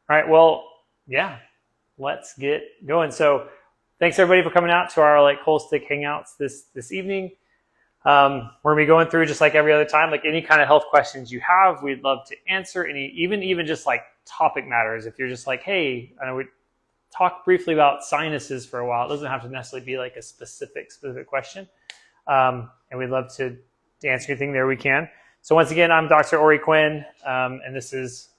All right, well, yeah, let's get going. So thanks everybody for coming out to our Holistic Hangouts this evening. We're gonna be going through just like every other time, like any kind of health questions you have, we'd love to answer. Any, even just like topic matters. If you're just like, hey, I know we talked briefly about sinuses for a while. It doesn't have to necessarily be like a specific question. And we'd love to answer anything there we can. So once again, I'm Dr. Ori Quinn, and this is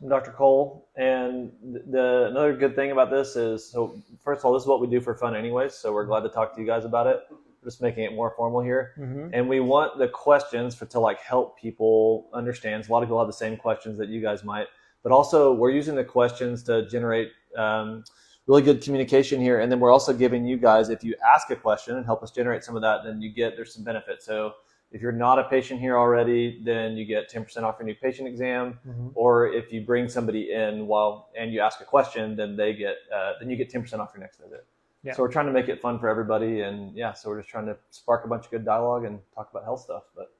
Dr. Cole. And another good thing about this is, so first of all, this is what we do for fun anyways, so we're glad to talk to you guys about it. We're just making it more formal here. Mm-hmm. And we want the questions to like help people understand. So a lot of people have the same questions that you guys might, but also we're using the questions to generate really good communication here. And then we're also giving you guys, if you ask a question and help us generate some of that, then there's some benefit. So if you're not a patient here already, then you get 10% off your new patient exam. Mm-hmm. Or if you bring somebody in and you ask a question, then you get 10% off your next visit. Yeah. So we're trying to make it fun for everybody, and so we're just trying to spark a bunch of good dialogue and talk about health stuff. But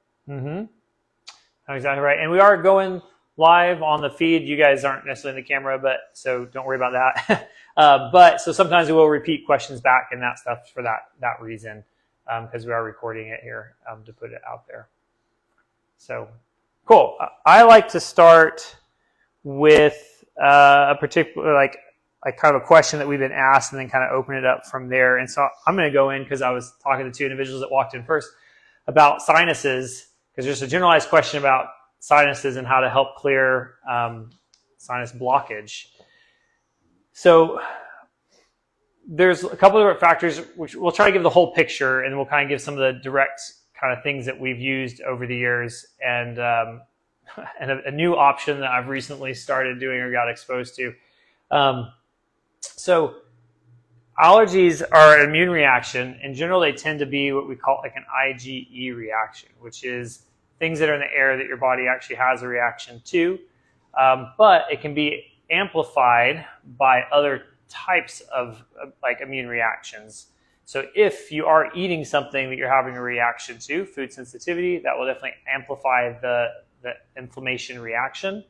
exactly right. And we are going live on the feed. You guys aren't necessarily in the camera, so don't worry about that. But so sometimes we will repeat questions back and that stuff for that reason. Because we are recording it here to put it out there. So, cool. I like to start with a particular, like kind of a question that we've been asked and then kind of open it up from there. And so I'm going to go in because I was talking to two individuals that walked in first about sinuses, because there's a generalized question about sinuses and how to help clear sinus blockage. So there's a couple of different factors, which we'll try to give the whole picture, and we'll kind of give some of the direct kind of things that we've used over the years, and a new option that I've recently started doing or got exposed to. So allergies are an immune reaction. In general, they tend to be what we call like an IgE reaction, which is things that are in the air that your body actually has a reaction to, but it can be amplified by other types of like immune reactions. So if you are eating something that you're having a reaction to, food sensitivity, that will definitely amplify the inflammation reaction,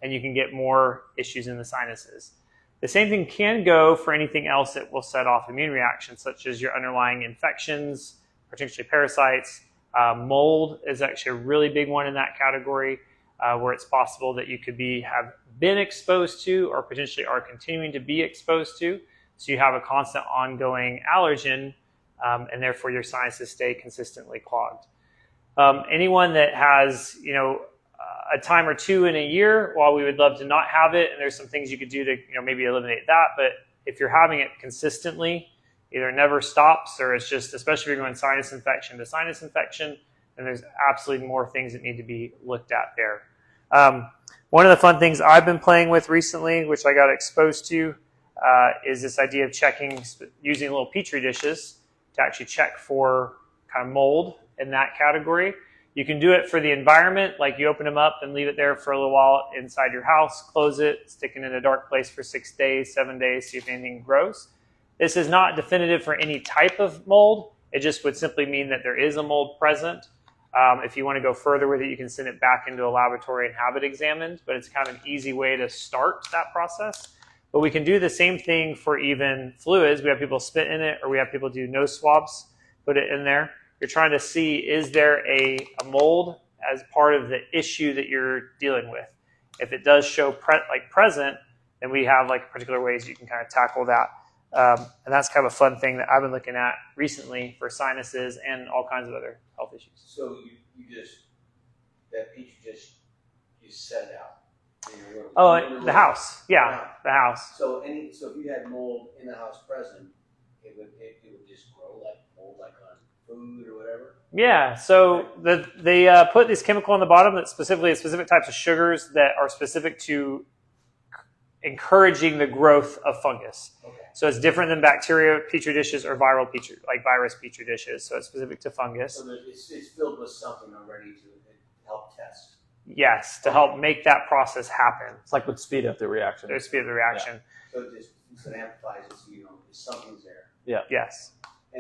and you can get more issues in the sinuses. The same thing can go for anything else that will set off immune reactions, such as your underlying infections, potentially parasites. Mold is actually a really big one in that category, where it's possible that you could have been exposed to or potentially are continuing to be exposed to. So you have a constant ongoing allergen, and therefore your sinuses stay consistently clogged. Anyone that has, a time or two in a year, while we would love to not have it, and there's some things you could do to, maybe eliminate that. But if you're having it consistently, either never stops or it's just, especially if you're going sinus infection to sinus infection, then there's absolutely more things that need to be looked at there. One of the fun things I've been playing with recently, which I got exposed to, is this idea of using little petri dishes to actually check for kind of mold in that category. You can do it for the environment, like you open them up and leave it there for a little while inside your house, close it, stick it in a dark place for 6 days, 7 days, see if anything grows. This is not definitive for any type of mold. It just would simply mean that there is a mold present. If you want to go further with it, you can send it back into a laboratory and have it examined, but it's kind of an easy way to start that process. But we can do the same thing for even fluids. We have people spit in it, or we have people do nose swabs, put it in there. You're trying to see, is there a mold as part of the issue that you're dealing with? If it does show present, then we have like particular ways you can kind of tackle that. And that's kind of a fun thing that I've been looking at recently for sinuses and all kinds of other health issues. So you set it out. Oh, the house. Yeah, the house. So if you had mold in the house present, it would just grow like mold, like on food or whatever? Yeah, so they put this chemical on the bottom that specific types of sugars that are specific to encouraging the growth of fungus. Okay. So it's different than bacteria petri dishes or virus petri dishes. So it's specific to fungus. So it's filled with something already to help test. Yes, to help make that process happen. It's like would speed up the reaction. It would speed up the reaction. Yeah. So it amplifies it, so something's there. Yeah. Yes.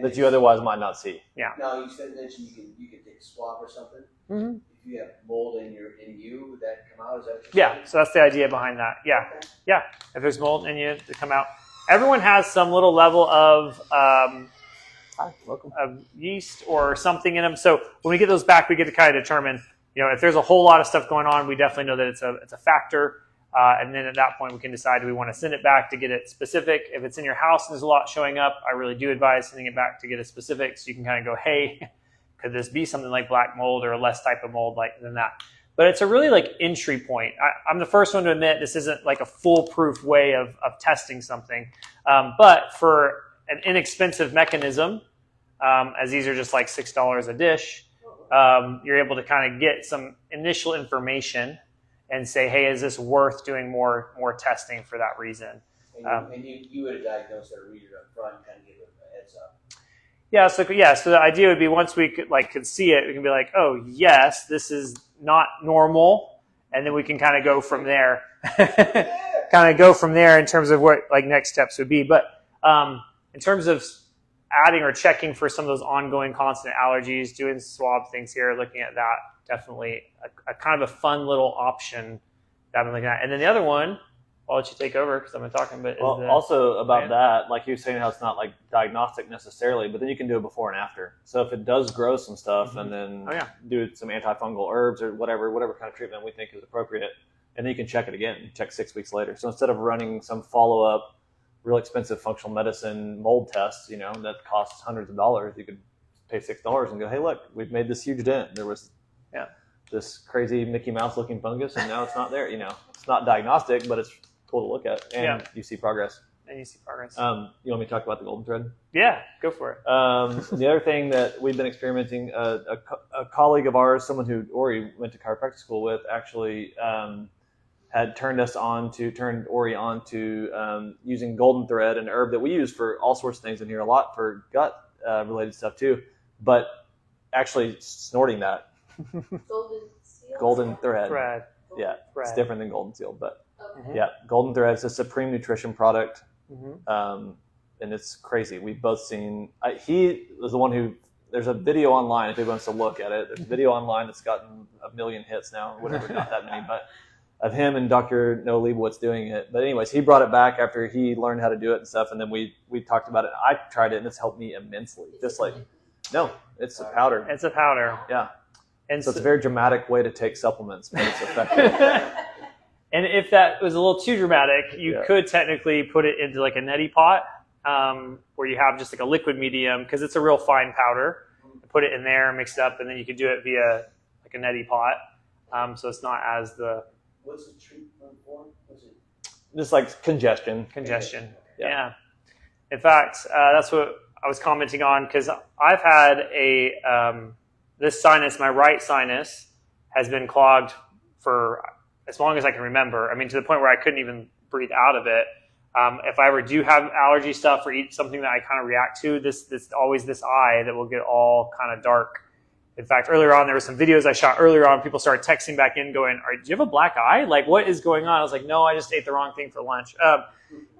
that you otherwise might not see. Yeah. No, you mentioned you can take a swab or something. Mm-hmm. If you have mold in you, would that come out? Is that what Yeah, so that's the idea behind that. Yeah, okay. Yeah. If there's mold in you, to come out. Everyone has some little level of yeast or something in them. So when we get those back, we get to kind of determine, if there's a whole lot of stuff going on, we definitely know that it's a factor. And then at that point, we can decide, do we want to send it back to get it specific? If it's in your house and there's a lot showing up, I really do advise sending it back to get it specific, so you can kind of go, hey, could this be something like black mold or a less type of mold than that? But it's a really entry point. I'm the first one to admit this isn't like a foolproof way of testing something. But for an inexpensive mechanism, as these are just like $6 a dish, you're able to kind of get some initial information and say, hey, is this worth doing more testing for that reason? And you would have diagnosed that reader up front and kind of give it a heads up. So the idea would be, once we could see it, we can be like, oh yes, this is not normal, and then we can kind of go from there. In terms of what next steps would be. But in terms of adding or checking for some of those ongoing constant allergies, doing swab things here, looking at that, definitely a kind of a fun little option that I've been looking at. And then the other one, I'll let you take over because I've been talking. But also about that, like you were saying, how it's not diagnostic necessarily, but then you can do it before and after. So if it does grow some stuff, and then do some antifungal herbs or whatever kind of treatment we think is appropriate, and then you can check it again, check 6 weeks later. So instead of running some follow-up, real expensive functional medicine mold test, that costs hundreds of dollars, you could pay $6 and go, hey, look, we've made this huge dent. There was this crazy Mickey Mouse looking fungus, and now it's not there. It's not diagnostic, but it's cool to look at, and you see progress. You want me to talk about the golden thread? Yeah, go for it. The other thing that we've been experimenting, a colleague of ours, someone who Ori went to chiropractic school with, actually had turned Ori on to using golden thread, an herb that we use for all sorts of things in here, a lot for gut related stuff too, but actually snorting that. Golden thread. Yeah, it's different than golden seal, but golden thread is a supreme nutrition product, and it's crazy. We've both seen. He was the one who. There's a video online if anyone wants to look at it. There's a video online that's gotten 1 million hits now, or whatever, not that many, but of him and Dr. Noah Leibowitz doing it. But anyways, he brought it back after he learned how to do it and stuff, and then we talked about it. I tried it, and it's helped me immensely. No, it's a powder. It's a powder. Yeah. And so it's a very dramatic way to take supplements, but it's effective. And if that was a little too dramatic, you could technically put it into a neti pot, where you have just a liquid medium, because it's a real fine powder. Put it in there, mix it up, and then you could do it via a neti pot. So it's not as the... What's the treatment for? Just congestion. Yeah. In fact, that's what I was commenting on, because I've had this sinus, my right sinus, has been clogged for as long as I can remember. I mean, to the point where I couldn't even breathe out of it. If I ever do have allergy stuff or eat something that I kind of react to, this always this eye that will get all kind of dark. In fact, earlier on, there were some videos I shot earlier on. People started texting back in going, do you have a black eye? What is going on? I was like, no, I just ate the wrong thing for lunch,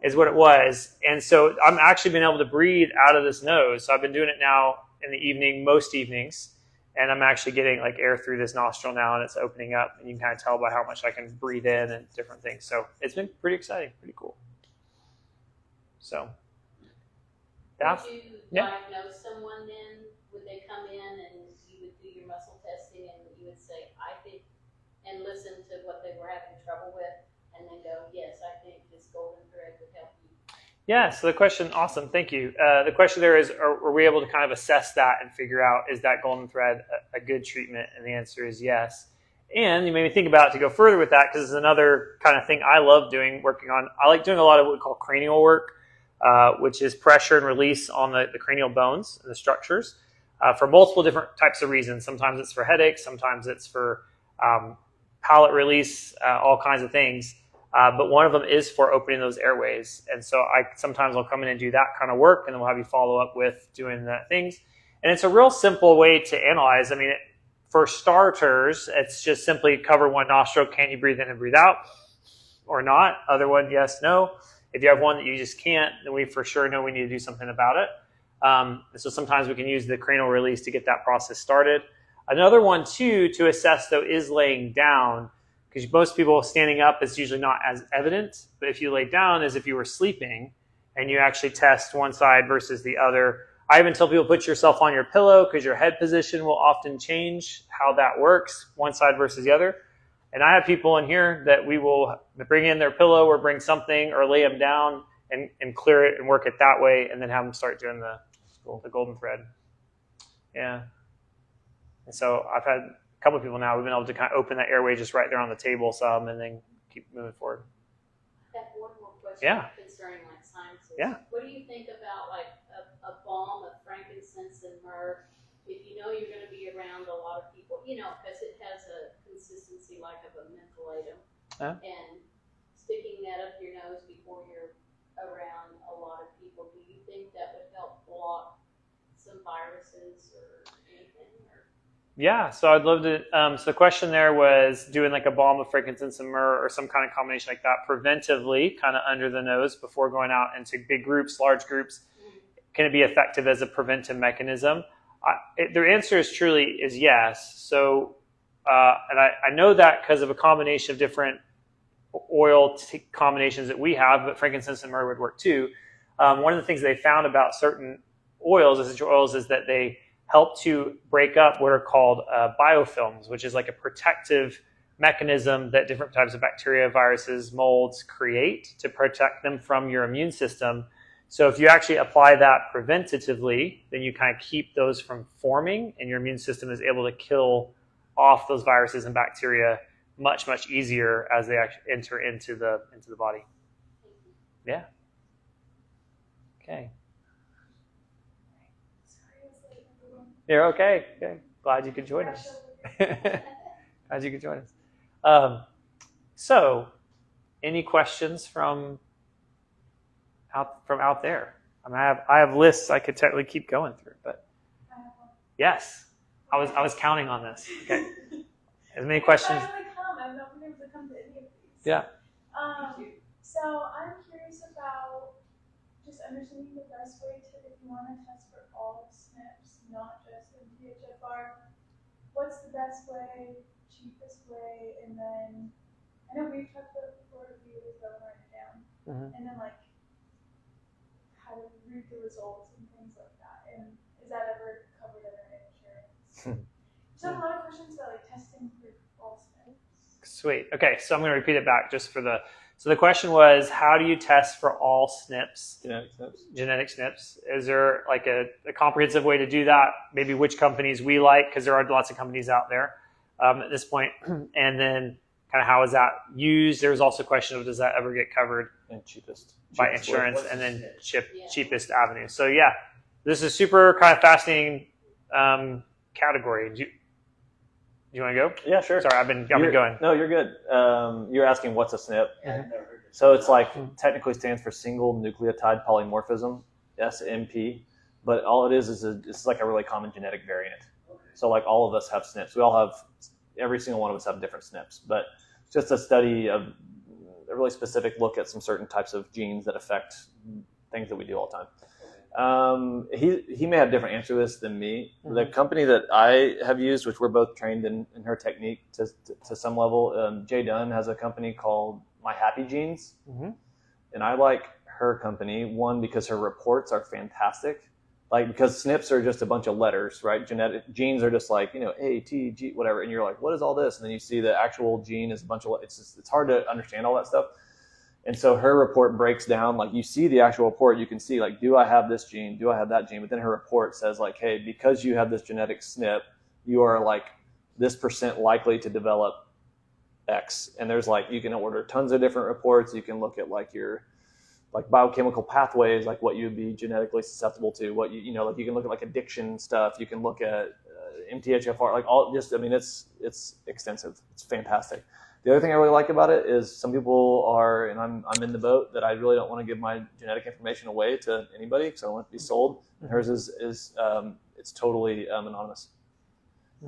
is what it was. And so I'm actually been able to breathe out of this nose. So I've been doing it now in the evening, most evenings. And I'm actually getting air through this nostril now, and it's opening up. And you can kind of tell by how much I can breathe in and different things. So it's been pretty exciting, pretty cool. So. Would you diagnose someone then? Would they come in and you would do your muscle testing and you would say, I think, and listen to what they were having trouble with, and then go, yes, I think this golden thread would help you? Yeah, so the question, awesome, thank you. The question there is, are we able to kind of assess that and figure out, is that golden thread a good treatment? And the answer is yes. And you made me think about it to go further with that, because it's another kind of thing I love doing, working on. I like doing a lot of what we call cranial work, which is pressure and release on the cranial bones and the structures for multiple different types of reasons. Sometimes it's for headaches, sometimes it's for palate release, all kinds of things. But one of them is for opening those airways. And so sometimes I'll come in and do that kind of work, and then we'll have you follow up with doing the things. And it's a real simple way to analyze. I mean, for starters, it's just simply cover one nostril. Can you breathe in and breathe out or not? Other one, yes, no. If you have one that you just can't, then we for sure know we need to do something about it. So sometimes we can use the cranial release to get that process started. Another one, too, to assess, though, is laying down, because most people standing up is usually not as evident. But if you lay down, as if you were sleeping, and you actually test one side versus the other. I even tell people put yourself on your pillow, because your head position will often change how that works, one side versus the other. And I have people in here that we will bring in their pillow or bring something or lay them down and clear it and work it that way, and then have them start doing the golden thread. Yeah. And so I've had a couple of people now, we've been able to kind of open that airway just right there on the table some, and then keep moving forward. I have one more question concerning like sinuses. Yeah. What do you think about like a balm of frankincense and myrrh? If you know you're going to be around a lot of people, because it has a consistency like of a mentholatum, and sticking that up your nose before you're around a lot of people, do you think that would help block some viruses or anything? Yeah, so I'd love to. So the question there was doing like a balm of frankincense and myrrh or some kind of combination like that preventively, kind of under the nose before going out into big groups, large groups. Can it be effective as a preventive mechanism? The answer is yes. So, and I know that because of a combination of different oil combinations that we have, but frankincense and myrrh would work too. One of the things they found about certain essential oils, is that they help to break up what are called biofilms, which is like a protective mechanism that different types of bacteria, viruses, molds create to protect them from your immune system. So if you actually apply that preventatively, then you kind of keep those from forming, and your immune system is able to kill off those viruses and bacteria much, much easier as they actually enter into the body. Yeah. Okay. You're okay. Okay. Glad you could join us. Glad you could join us. So, any questions from out there? I mean, I have lists I could technically keep going through, but yes, I was counting on this. Okay. As many questions. I've not been able to come to any of these. Yeah. So I'm curious about just understanding the best way to, if you want to test for all SNPs, not just MTHFR, what's the best way, cheapest way, and then I know we've talked about it before, we always go and write it down, and then like how to read the results and things like that. And is that ever covered under insurance? So a lot of questions about like testing for all SNPs. Sweet. Okay, so I'm going to repeat it back just for the. So the question was, how do you test for all SNPs? Genetic SNPs. Is there like a comprehensive way to do that? Maybe which companies we like, because there are lots of companies out there at this point. And then kind of how is that used? There's also a question of, does that ever get covered And cheapest by insurance, and then cheapest avenue. So yeah, this is super kind of fascinating category. Do you want to go? Yeah, sure. Sorry, I've been going. No, you're good. You're asking what's a SNP. Yeah, I've never heard of So it's like technically stands for single nucleotide polymorphism, SNP. But all it is it's like a really common genetic variant. Okay. So like all of us have SNPs. We all have, every single one of us have different SNPs. But just a study of a really specific look at some certain types of genes that affect things that we do all the time. He may have a different answer to this than me. The company that I have used, which we're both trained in her technique to some level, Jay Dunn has a company called My Happy Genes. And I like her company, one, because her reports are fantastic. Like, because SNPs are just a bunch of letters, right? Genetic genes are just like, A, T, G, whatever. And you're like, what is all this? And then you see the actual gene is a bunch of, it's hard to understand all that stuff. And so her report breaks down, like you see the actual report, you can see like, do I have this gene? Do I have that gene? But then her report says like, hey, because you have this genetic SNP, you are like this % likely to develop X. And there's like, you can order tons of different reports. You can look at like your like biochemical pathways, like what you'd be genetically susceptible to, what like you can look at like addiction stuff. You can look at MTHFR, like all just, I mean, it's extensive. It's fantastic. The other thing I really like about it is some people are, and I'm in the boat, that I really don't want to give my genetic information away to anybody because I don't want it to be sold. And hers is it's totally anonymous.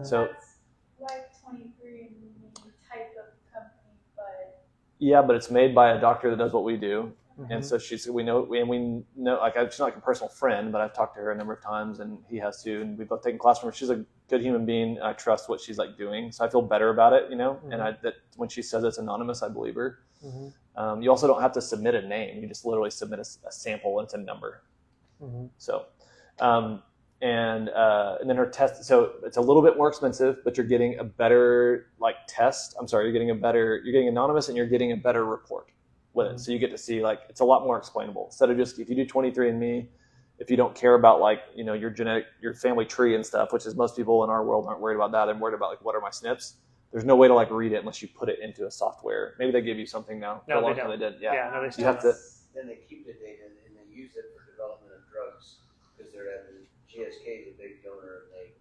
So that's like 23andMe type of company, but yeah, but it's made by a doctor that does what we do. And so we know, like, she's not like a personal friend, but I've talked to her a number of times, and he has too, and we've both taken classes from her. She's a good human being, and I trust what she's like doing, so I feel better about it, and that when she says it's anonymous, I believe her. You also don't have to submit a name; you just literally submit a sample, and it's a number. So, and then her test. So it's a little bit more expensive, but you're getting a better test. You're getting anonymous, and you're getting a better report with it. So you get to see, like, it's a lot more explainable instead of just, if you do 23andMe, if you don't care about your family tree and stuff, which is most people in our world aren't worried about that. They're worried about, like, what are my SNPs? There's no way to read it unless you put it into a software. Maybe they give you something now. No, For a they long time don't. they did. Yeah. No, they still You have to. Then they keep the data and they use it for development of drugs because they're at GSK is a big donor. They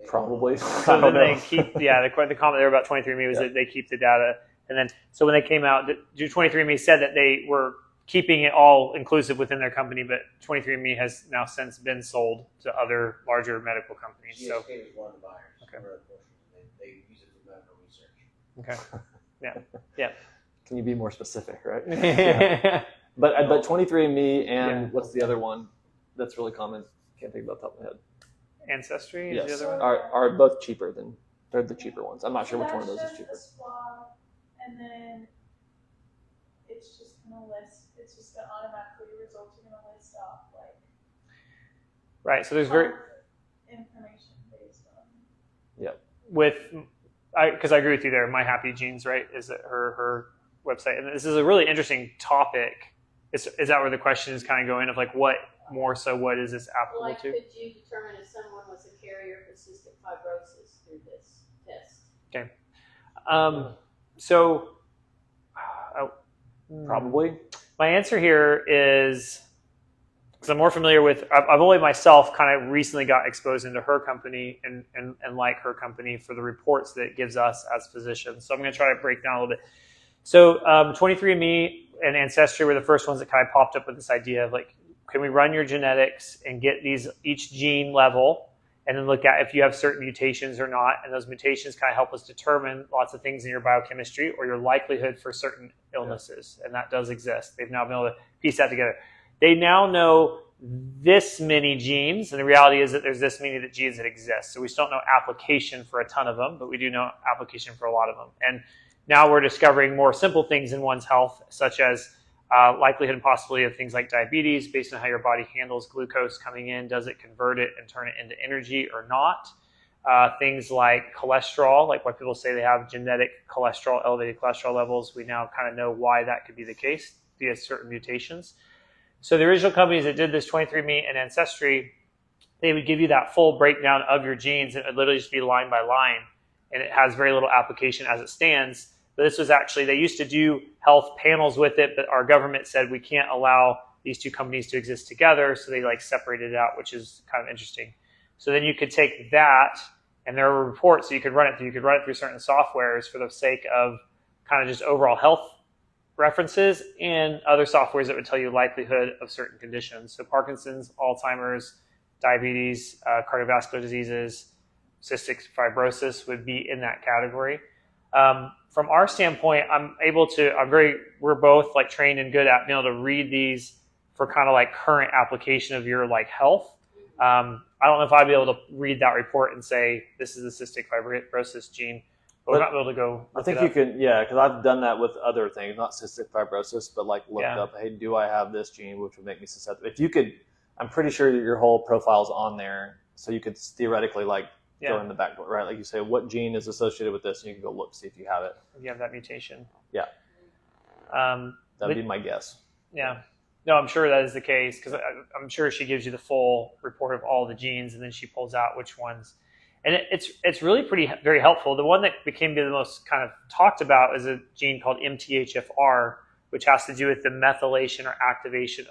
Probably. So then they keep, the comment there about 23andMe was that they keep the data. And then, so when they came out, 23andMe said that they were keeping it all inclusive within their company, but 23andMe has now since been sold to other larger medical companies. GSK So was one of the buyers. Okay. They use it for medical research. Okay. Yeah. Can you be more specific, right? Yeah. But 23andMe and what's the other one that's really common? Can't think about the top of my head. Ancestry is Yes, the other one? are both cheaper they're the cheaper ones. I'm not sure which one of those is cheaper. A swab, and then it's just gonna automatically results are gonna list off Right. So there's information based on. because I agree with you there. My Happy Genes, right, is that her website, and this is a really interesting topic. Is that where the question is kind of going of what is this applicable to? Could you determine if someone was a carrier for cystic fibrosis through this test? Okay. Probably. My answer here is, because I'm more familiar with, I've only myself kind of recently got exposed into her company and like her company for the reports that it gives us as physicians. So I'm going to try to break down a little bit. So 23andMe and Ancestry were the first ones that kind of popped up with this idea of can we run your genetics and get each gene level and then look at if you have certain mutations or not. And those mutations kind of help us determine lots of things in your biochemistry or your likelihood for certain illnesses. And that does exist. They've now been able to piece that together. They now know this many genes, and the reality is that there's this many genes that exist. So we still don't know application for a ton of them, but we do know application for a lot of them. And now we're discovering more simple things in one's health, such as likelihood and possibility of things like diabetes based on how your body handles glucose coming in. Does it convert it and turn it into energy or not? Things like cholesterol, like why people say they have genetic cholesterol, elevated cholesterol levels. We now kind of know why that could be the case via certain mutations. So the original companies that did this, 23andMe and Ancestry, they would give you that full breakdown of your genes, and it would literally just be line by line, and it has very little application as it stands. But this was actually, they used to do health panels with it, but our government said we can't allow these two companies to exist together, so they separated it out, which is kind of interesting. So then you could take that, and there were reports, so you could run it through certain softwares for the sake of kind of just overall health references, and other softwares that would tell you likelihood of certain conditions. So Parkinson's, Alzheimer's, diabetes, cardiovascular diseases, cystic fibrosis would be in that category. From our standpoint, we're both trained and good at being able to read these for kind of current application of your health. I don't know if I'd be able to read that report and say, this is the cystic fibrosis gene, but we're not able to go. I think you can, because I've done that with other things, not cystic fibrosis, but looked up, hey, do I have this gene, which would make me susceptible? If you could, I'm pretty sure that your whole profile's on there, so you could theoretically go in the back door, right? Like you say, what gene is associated with this, and you can go look, see if you have it. If you have that mutation. Yeah. That'd be my guess. Yeah. No, I'm sure that is the case, because I'm sure she gives you the full report of all the genes, and then she pulls out which ones. And it's really very helpful. The one that became the most kind of talked about is a gene called MTHFR, which has to do with the methylation or activation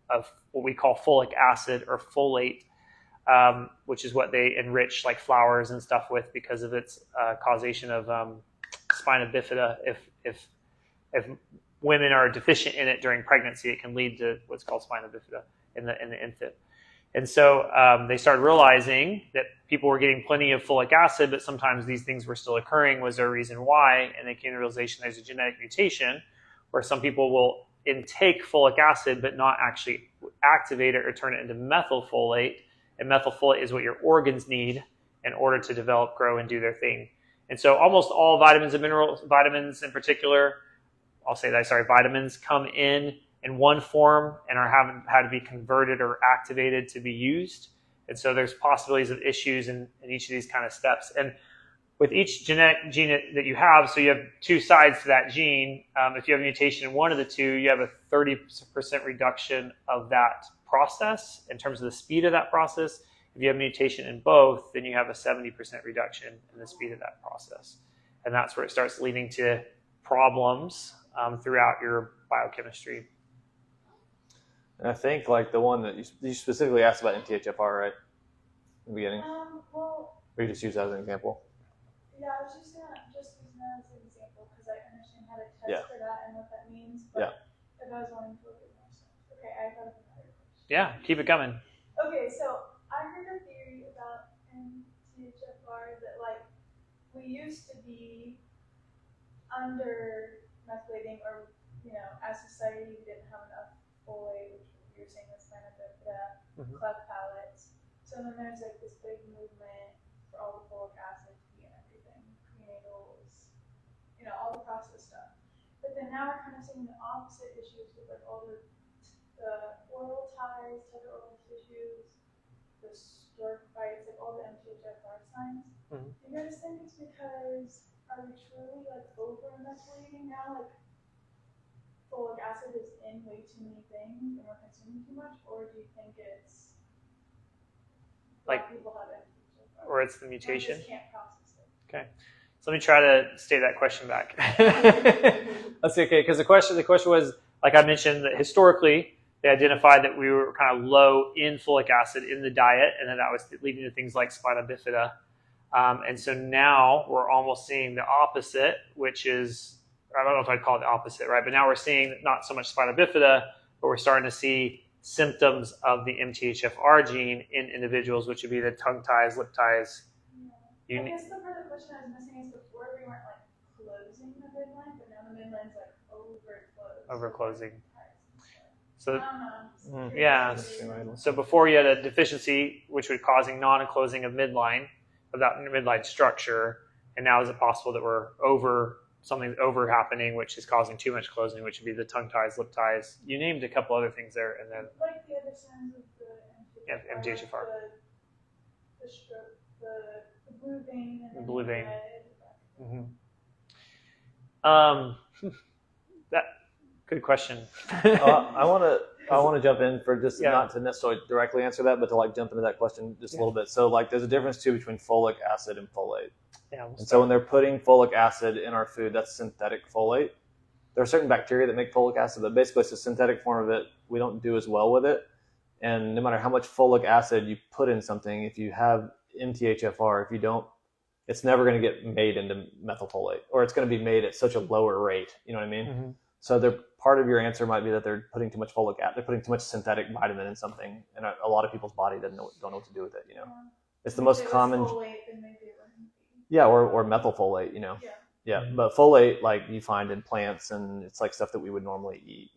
of what we call folic acid or folate, which is what they enrich flowers and stuff with because of its causation of spina bifida. If women are deficient in it during pregnancy, it can lead to what's called spina bifida in the infant. And so they started realizing that people were getting plenty of folic acid, but sometimes these things were still occurring. Was there a reason why? And they came to the realization there's a genetic mutation where some people will intake folic acid but not actually activate it or turn it into methylfolate. And methylfolate is what your organs need in order to develop, grow, and do their thing. And so almost all vitamins and minerals, vitamins in particular, vitamins come in one form and are having had to be converted or activated to be used. And so there's possibilities of issues in each of these kind of steps. And with each genetic gene that you have, so you have two sides to that gene. If you have a mutation in one of the two, you have a 30% reduction of that process in terms of the speed of that process. If you have a mutation in both, then you have a 70% reduction in the speed of that process. And that's where it starts leading to problems throughout your biochemistry. And I think like the one that you specifically asked about MTHFR, right? In the beginning? Well, or you just use that as an example? yeah, I was just using that as an example because I understand how to test for that and what that means. But if I was wanting to look at more stuff. Okay, I thought of another question. Yeah, keep it coming. Okay, so I heard a theory about MTHFR that like we used to be under methylating, or as society we didn't have enough folate, which you were saying was kind of the cleft palates. So then there's like this big movement for all the folic acid to be in everything, prenatals, all the processed stuff. But then now we're kind of seeing the opposite issues with like all the oral ties, tetheroral tissues, the stork bites, like all the MTHFR signs. Do you guys think it's because are we truly like over methylating now? Like folic acid is in way too many things and we're consuming too much, or do you think it's like people have MTHFR, or it's the mutation? Just can't process it. Okay, so let me try to state that question back. Let's see. Okay, because the question was, like I mentioned, that historically they identified that we were kind of low in folic acid in the diet, and then that was leading to things like spina bifida. And so now we're almost seeing the opposite, which is, I don't know if I'd call it the opposite, right? But now we're seeing not so much spina bifida, but we're starting to see symptoms of the MTHFR gene in individuals, which would be the tongue ties, lip ties. Yeah. I guess the part of the question I was missing is before we weren't like closing the midline, but now the midline's like overclosed. Overclosing. So, I don't know. Yeah. So before you had a deficiency, which would causing non-enclosing of midline, of that midline structure, and now is it possible that we're something's over happening, which is causing too much closing, which would be the tongue ties, lip ties. You named a couple other things there, and then like the other signs of the MTHFR. The stroke, the blue vein, and the blue vein. That good question. I want to jump in for just not to necessarily directly answer that, but to like jump into that question just a little bit. So like there's a difference too between folic acid and folate. Yeah, and so when they're putting folic acid in our food, that's synthetic folate. There are certain bacteria that make folic acid, but basically it's a synthetic form of it. We don't do as well with it. And no matter how much folic acid you put in something, if you have MTHFR, if you don't, it's never going to get made into methylfolate, or it's going to be made at such a lower rate. You know what I mean? So part of your answer might be that they're putting too much folic acid, they're putting too much synthetic vitamin in something, and a lot of people's body don't know what to do with it. It's the most common. Folate, then maybe it wouldn't be. Yeah, or methylfolate. Yeah, but folate like you find in plants, and it's like stuff that we would normally eat.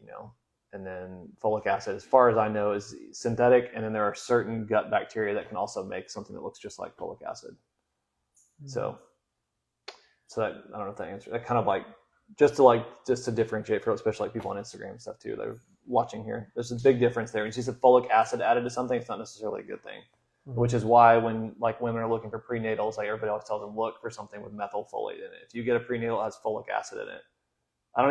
And then folic acid, as far as I know, is synthetic, and then there are certain gut bacteria that can also make something that looks just like folic acid. So that, I don't know if that answers that, kind of like just to differentiate for especially like people on Instagram and stuff too. They're watching here. There's a big difference there. When you see folic acid added to something, it's not necessarily a good thing. Which is why when like women are looking for prenatals, like everybody always tells them look for something with methylfolate in it. If you get a prenatal that has folic acid in it,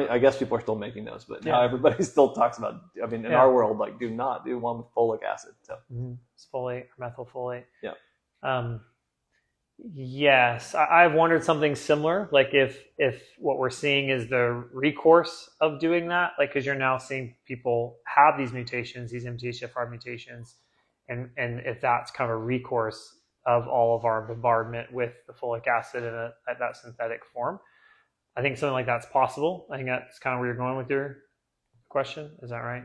I guess people are still making those, but now everybody still talks about. I mean, in our world, like do not do one with folic acid. So it's folate or methylfolate. Yeah. Yes, I've wondered something similar. Like if what we're seeing is the recourse of doing that, like because you're now seeing people have these mutations, these MTHFR mutations. And if that's kind of a recourse of all of our bombardment with the folic acid in that synthetic form, I think something like that's possible. I think that's kind of where you're going with your question. Is that right?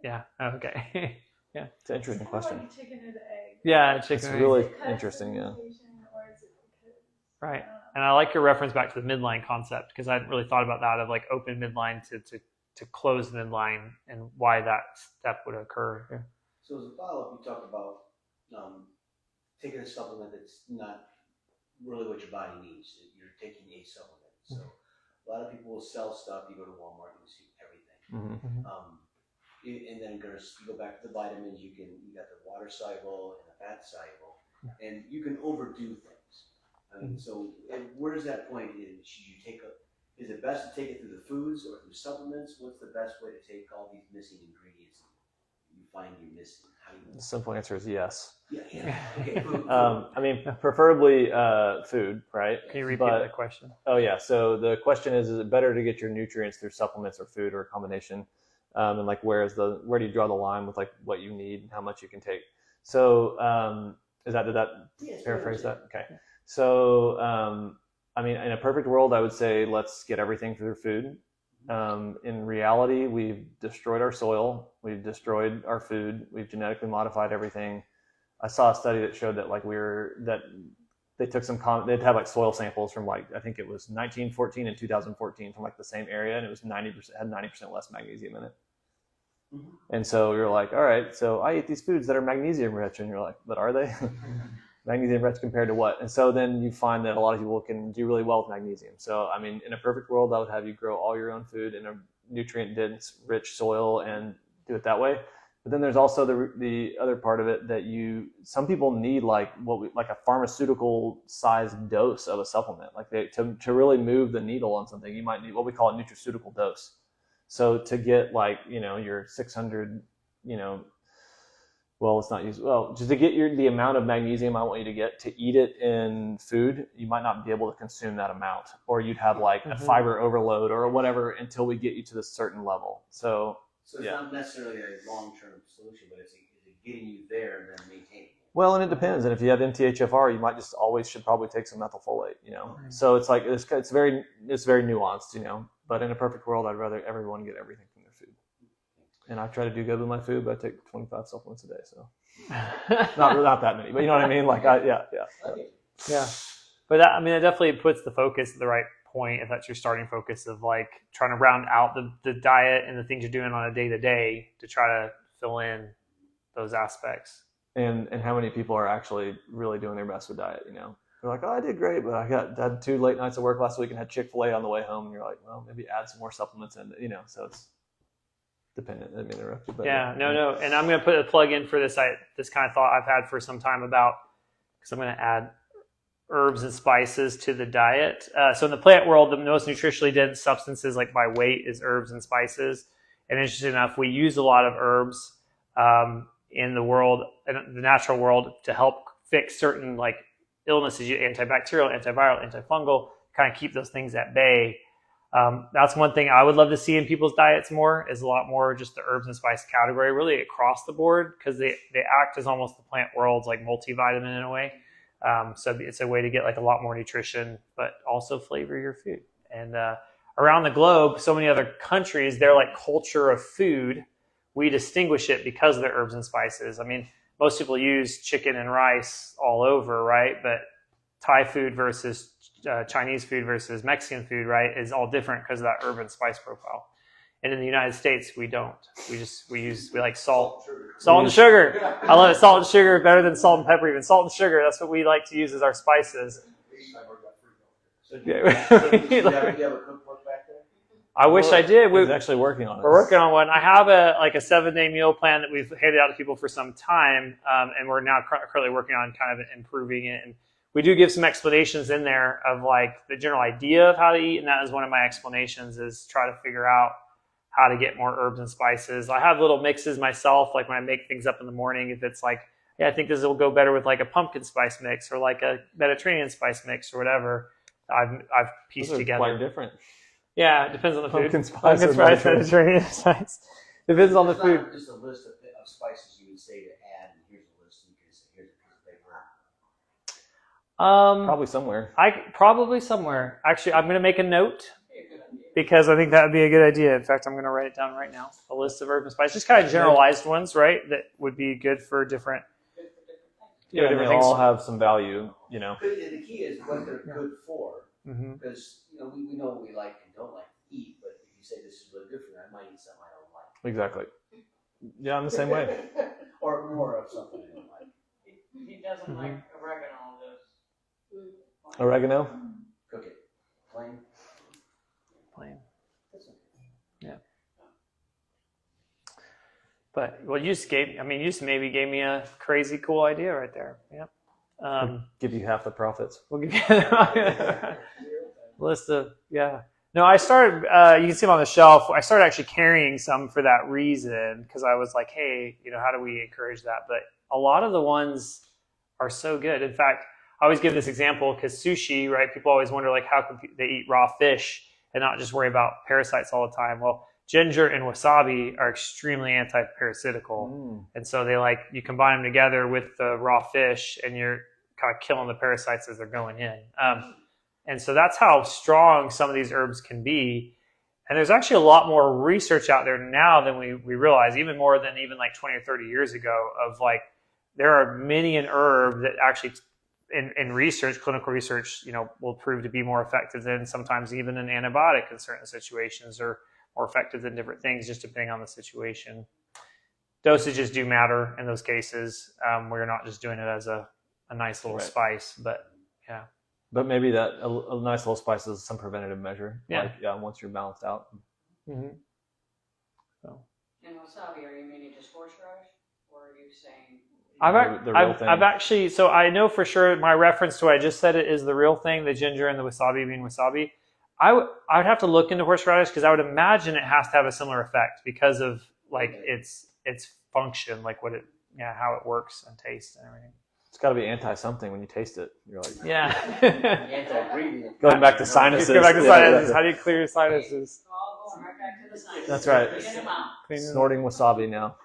Yeah. Okay. Yeah. It's an interesting question. Like chicken or the egg. Yeah, chicken. It's really interesting. Yeah. Right. And I like your reference back to the midline concept because I hadn't really thought about that of like open midline to to close the midline and why that step would occur. Yeah. So as a follow-up, you talked about taking a supplement that's not really what your body needs. You're taking a supplement. So a lot of people will sell stuff. You go to Walmart, you see everything. And then you go back to the vitamins. You got the water soluble and the fat soluble, and you can overdo things. I mean, so where does that point in? Should you is it best to take it through the foods or through supplements? What's the best way to take all these missing ingredients you find you're missing? The simple answer is yes. Yeah. Okay. Food. I mean, preferably food, right? Can you repeat the question? Oh yeah. So the question is it better to get your nutrients through supplements or food or a combination? And like, where do you draw the line with like what you need and how much you can take? So did that paraphrase that? Okay. So I mean, in a perfect world, I would say let's get everything through food. In reality, we've destroyed our soil, we've destroyed our food, we've genetically modified everything. I saw a study that showed that they took they'd have like soil samples from like, I think it was 1914 and 2014 from like the same area, and it was 90% less magnesium in it. And so you're like, all right, so I eat these foods that are magnesium rich, and you're like, but are they? Magnesium rich compared to what? And so then you find that a lot of people can do really well with magnesium. So, I mean, in a perfect world, I would have you grow all your own food in a nutrient-dense, rich soil and do it that way. But then there's also the other part of it that some people need like a pharmaceutical sized dose of a supplement. Like to really move the needle on something, you might need what we call a nutraceutical dose. So to get like, your 600, just to get the amount of magnesium I want you to get to eat it in food, you might not be able to consume that amount, or you'd have like a fiber overload or whatever until we get you to this certain level. So it's not necessarily a long-term solution, but it's getting you there and then maintaining it. Well, and it depends. And if you have MTHFR, you might just should probably take some methylfolate, So it's like, it's very nuanced, but in a perfect world, I'd rather everyone get everything from their food. And I try to do good with my food, but I take 25 supplements a day, so not that many, but you know what I mean? Like, yeah. But that, I mean, it definitely puts the focus at the right point if that's your starting focus of like trying to round out the diet and the things you're doing on a day-to-day to try to fill in those aspects. And how many people are actually really doing their best with diet, They're like, oh, I did great, but I had 2 late nights of work last week and had Chick-fil-A on the way home. And you're like, well, maybe add some more supplements in, so it's dependent. I didn't interrupt you. But no. And I'm going to put a plug in for this kind of thought I've had for some time because I'm going to add herbs and spices to the diet. So in the plant world, the most nutritionally dense substances, like by weight, is herbs and spices. And interesting enough, we use a lot of herbs in the world, in the natural world, to help fix certain like illnesses, antibacterial, antiviral, antifungal, kind of keep those things at bay. That's one thing I would love to see in people's diets more, is a lot more just the herbs and spice category, really across the board, because they act as almost the plant world's like multivitamin in a way. So it's a way to get like a lot more nutrition, but also flavor your food. And around the globe, so many other countries, their like culture of food, we distinguish it because of the herbs and spices. I mean, most people use chicken and rice all over, right? But Thai food versus Chinese food versus Mexican food, right, is all different because of that herb and spice profile. And in the United States, we don't. We like salt and sugar. I love it. Salt and sugar better than salt and pepper. Even salt and sugar. That's what we like to use as our spices. So do you have a cookbook back there? I wish I did. We're actually working on it. We're working on one. I have a 7-day meal plan that we've handed out to people for some time, and we're now currently working on kind of improving it. And we do give some explanations in there of like the general idea of how to eat, and that is one of my explanations, is try to figure out how to get more herbs and spices. I have little mixes myself, like when I make things up in the morning, if it's like, I think this will go better with like a pumpkin spice mix or like a Mediterranean spice mix or whatever. I've pieced Those are together. quite different. Yeah, it depends on the Pumpkin food. spice, Mediterranean spice. Depends on the It's food. not just a list of spices you would say to add, and here's a list, and here's a piece of paper. Probably somewhere. Actually, I'm going to make a note because I think that would be a good idea. In fact, I'm going to write it down right now. A list of herbs and spices, just kind of generalized ones, right? That would be good for different. Yeah, different they things. all have some value, And the key is what they're good for, Mm-hmm. because we know what we like and don't like to eat. But if you say this is really good for me, I might eat something I don't like. Exactly. Yeah, I'm the same way. Or more of something I don't like. He doesn't like oregano, Oregano? Cook it. Plain. That's okay. Yeah. But well, you just maybe gave me a crazy cool idea right there. Yep. Give you half the profits. We'll give you list of No, I started. You can see them on the shelf. I started actually carrying some for that reason because I was like, hey, how do we encourage that? But a lot of the ones are so good. In fact, I always give this example because sushi, right? People always wonder like how can they eat raw fish and not just worry about parasites all the time. Well, ginger and wasabi are extremely anti-parasitical. And so you combine them together with the raw fish and you're kind of killing the parasites as they're going in. And so that's how strong some of these herbs can be. And there's actually a lot more research out there now than we realize, even more than even like 20 or 30 years ago, of like there are many an herb that actually in research, clinical research, will prove to be more effective than sometimes even an antibiotic in certain situations, or more effective than different things, just depending on the situation. Dosages do matter in those cases. We're not just doing it as a nice little spice, but yeah. But maybe that a nice little spice is some preventative measure. Yeah. Once you're balanced out. Mm-hmm. So. And wasabi, are you meaning just horseradish, or are you saying? I've actually, so I know for sure my reference to what I just said is the real thing, the ginger and the wasabi being wasabi. I would have to look into horseradish because I would imagine it has to have a similar effect because of its function, like how it works and tastes and everything. It's got to be anti-something when you taste it. You're like, Anti-breathing. going back to sinuses. Go back to sinuses. How do you clear your sinuses? All going right back to the science. That's right. Clean them out. Snorting wasabi now.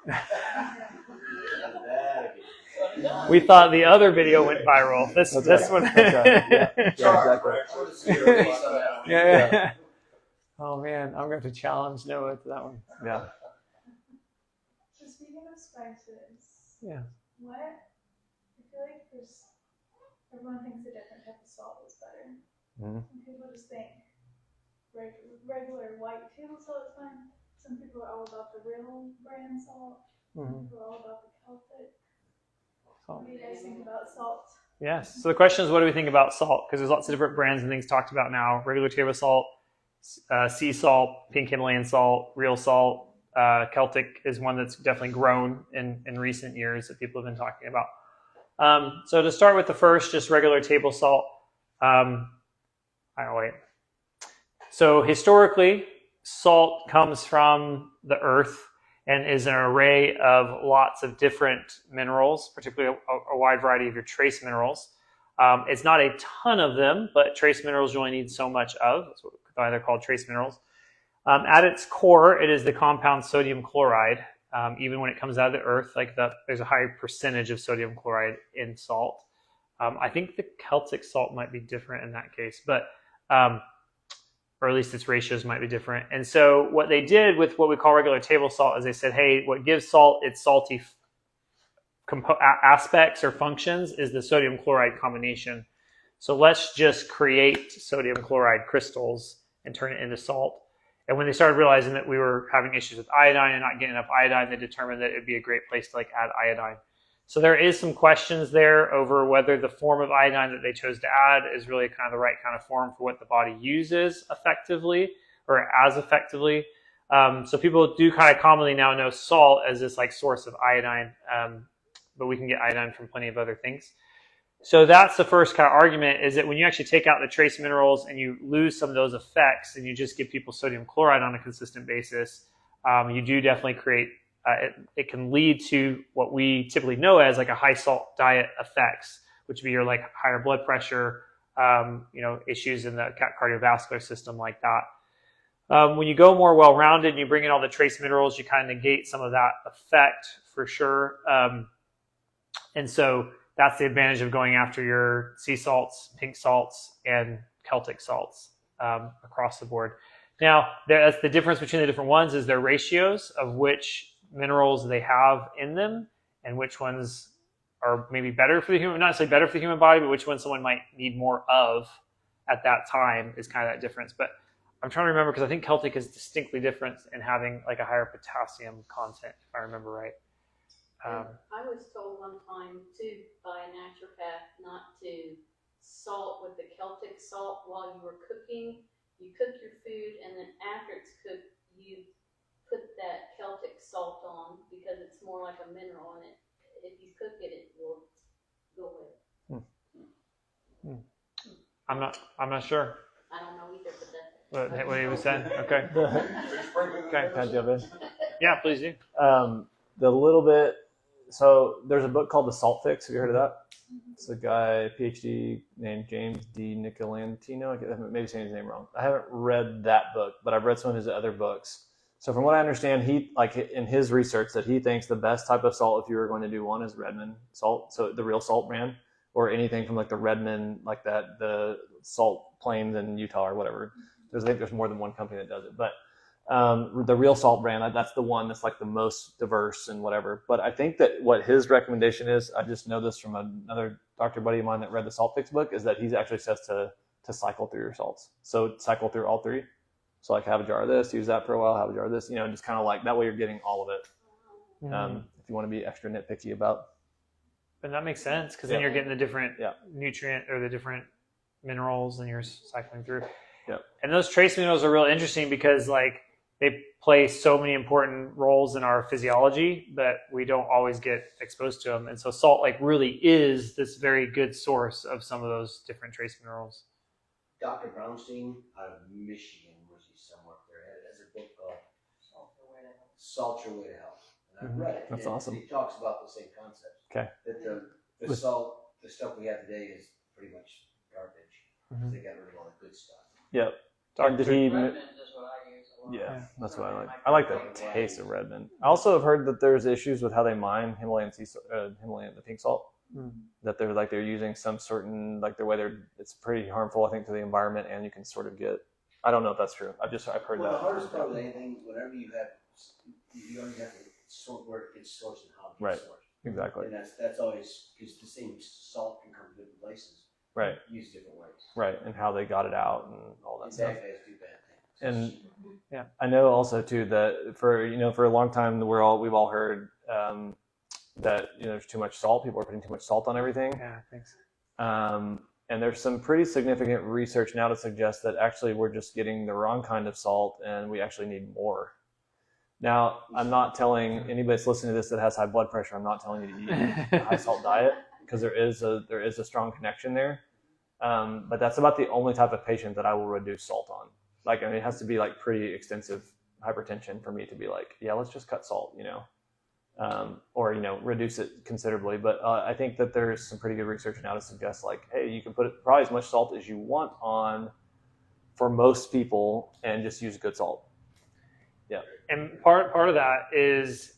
We thought the other video went viral. This one. That's right. Yeah, exactly. Yeah. Oh man, I'm going to challenge Noah to that one. Yeah. So speaking of spices, Yeah. I feel like everyone thinks a different type of salt is better. Mm-hmm. Some people just think regular white table salt is fine. Some people are all about the real brand salt. Some people are all about the Celtic. What do you guys think about salt? Yes. So the question is, what do we think about salt? Because there's lots of different brands and things talked about now. Regular table salt, sea salt, pink Himalayan salt, real salt. Celtic is one that's definitely grown in recent years that people have been talking about. So to start with the first, just regular table salt. So historically, salt comes from the earth and is an array of lots of different minerals, particularly a wide variety of your trace minerals. It's not a ton of them, but trace minerals you only need so much of. That's what they're called, trace minerals. At its core, it is the compound sodium chloride. Even when it comes out of the earth, there's a high percentage of sodium chloride in salt. I think the Celtic salt might be different in that case, but or at least its ratios might be different. And so what they did with what we call regular table salt is they said, hey, what gives salt its salty aspects or functions is the sodium chloride combination. So let's just create sodium chloride crystals and turn it into salt. And when they started realizing that we were having issues with iodine and not getting enough iodine, they determined that it'd be a great place to add iodine. So there is some questions there over whether the form of iodine that they chose to add is really kind of the right kind of form for what the body uses effectively or as effectively. So people do kind of commonly now know salt as this source of iodine, but we can get iodine from plenty of other things. So that's the first kind of argument, is that when you actually take out the trace minerals and you lose some of those effects and you just give people sodium chloride on a consistent basis, you do definitely create, it can lead to what we typically know as a high salt diet effects, which would be your higher blood pressure, issues in the cardiovascular system like that. When you go more well-rounded and you bring in all the trace minerals, you kind of negate some of that effect for sure. And so that's the advantage of going after your sea salts, pink salts, and Celtic salts across the board. Now, that's the difference between the different ones, is their ratios of which minerals they have in them and which ones are maybe better for the human, not necessarily better for the human body, but which ones someone might need more of at that time is kind of that difference. But I'm trying to remember because I think Celtic is distinctly different in having like a higher potassium content, if I remember right. I was told one time by a naturopath not to salt with the Celtic salt while you were cooking. You cook your food, and then after it's cooked, you put that Celtic salt on because it's more like a mineral, and if you cook it, it will go away. I'm not sure. I don't know either, but that's What he was saying. Okay. Can I jump in? Yeah, please do. The little bit. So there's a book called The Salt Fix. Have you heard of that? It's a guy, PhD, named James D. Nicolantino. I maybe saying his name wrong. I haven't read that book, but I've read some of his other books. So from what I understand, he like in his research that he thinks the best type of salt if you were going to do one is Redmond salt, so the real salt brand, or anything from like the Redmond, like that, the salt plains in Utah or whatever. I think there's more than one company that does it, but the real salt brand, that's the one that's like the most diverse and whatever. But I think that what his recommendation is, I just know this from another doctor buddy of mine that read the Salt Fix book, is that he actually says to cycle through your salts. So cycle through all three. So like have a jar of this, use that for a while, have a jar of this, just kind of like that way you're getting all of it. If you want to be extra nitpicky about. And that makes sense because then you're getting the different nutrient or the different minerals and you're cycling through. Yeah. And those trace minerals are real interesting because like they play so many important roles in our physiology, but we don't always get exposed to them. And so salt like really is this very good source of some of those different trace minerals. Dr. Brownstein out of Michigan, where's he somewhere up there, has a book called Salt Your Way to Health. And I've read it. That's and awesome. He talks about the same concepts. Okay. That the salt, the stuff we have today is pretty much garbage. They got rid of all the good stuff. Yep. Did he? Yeah, that's what I like. I like the taste of Redmond. I also have heard that there's issues with how they mine Himalayan the pink salt. That they're using some certain the way it's pretty harmful, I think, to the environment, and you can sort of get. I don't know if that's true. I've heard that. The hardest part with anything, whenever you always have to sort where it's sourced and how it's sourced. Exactly. And that's always because the same salt can come from different places. Right. Used different ways. Right, and how they got it out and all that stuff. Bad guys do bad things. And I know also too that for a long time we've all heard that there's too much salt. People are putting too much salt on everything. Yeah, thanks. And there's some pretty significant research now to suggest that actually we're just getting the wrong kind of salt and we actually need more. Now, I'm not telling anybody that's listening to this that has high blood pressure, I'm not telling you to eat a high salt diet because there is a strong connection there. But that's about the only type of patient that I will reduce salt on. It has to be pretty extensive hypertension for me to be let's just cut salt, or reduce it considerably. But I think that there's some pretty good research now to suggest hey, you can put probably as much salt as you want on for most people and just use good salt. Yeah. And part of that is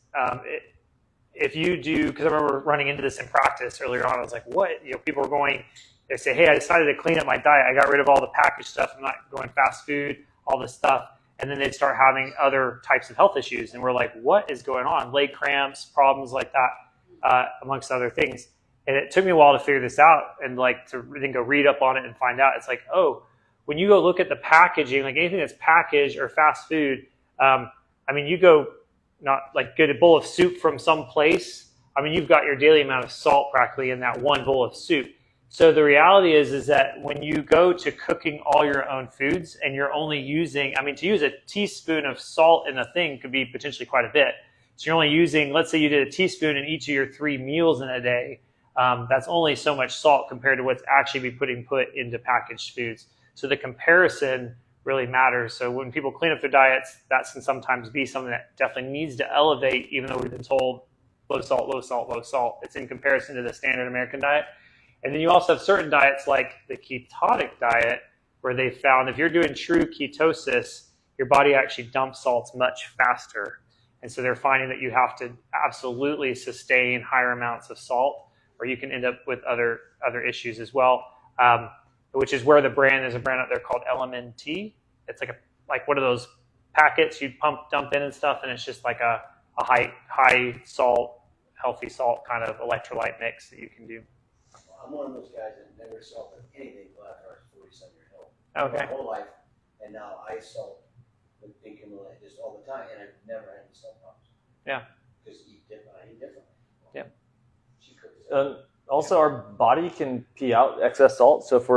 if you do, because I remember running into this in practice earlier on. I was like, what? People are going. They say, hey, I decided to clean up my diet. I got rid of all the packaged stuff. I'm not going fast food, all this stuff. And then they'd start having other types of health issues. And we're like, what is going on? Leg cramps, problems like that, amongst other things. And it took me a while to figure this out and to then go read up on it and find out. It's when you go look at the packaging, anything that's packaged or fast food, you go not get a bowl of soup from some place. You've got your daily amount of salt practically in that one bowl of soup. So the reality is that when you go to cooking all your own foods and you're only using, to use a teaspoon of salt in a thing could be potentially quite a bit. So you're only using, let's say you did a teaspoon in each of your 3 meals in a day. That's only so much salt compared to what's actually put into packaged foods. So the comparison really matters. So when people clean up their diets, that can sometimes be something that definitely needs to elevate, even though we've been told low salt, low salt, low salt. It's in comparison to the standard American diet. And then you also have certain diets like the ketogenic diet where they found if you're doing true ketosis, your body actually dumps salts much faster. And so they're finding that you have to absolutely sustain higher amounts of salt or you can end up with other issues as well, which is where there's a brand out there called LMNT. It's like one of those packets you dump in and stuff, and it's just like a high salt, healthy salt kind of electrolyte mix that you can do. I'm one of those guys that never salted anything until after I was 47 years old. Okay. My whole life, and now I salt with thinking like just all the time, and I've never had any salt problems. Yeah. Because I eat differently. Yeah. She cooks. Also, our body can pee out excess salt. So if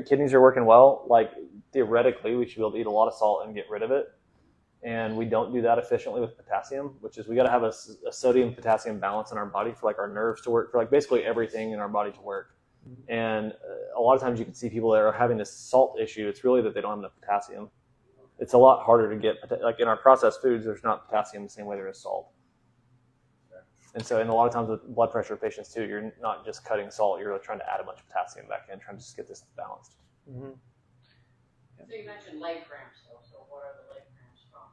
kidneys are working well, like theoretically, we should be able to eat a lot of salt and get rid of it. And we don't do that efficiently with potassium, which is we got to have a sodium potassium balance in our body for like our nerves to work, for like basically everything in our body to work. And a lot of times you can see people that are having this salt issue. It's really that they don't have enough potassium. It's a lot harder to get, like in our processed foods, there's not potassium the same way there is salt. And so, and a lot of times with blood pressure patients too, you're not just cutting salt, you're trying to add a bunch of potassium back in, trying to just get this balanced. Mm-hmm. So you mentioned leg cramps, though. So what are the leg cramps from?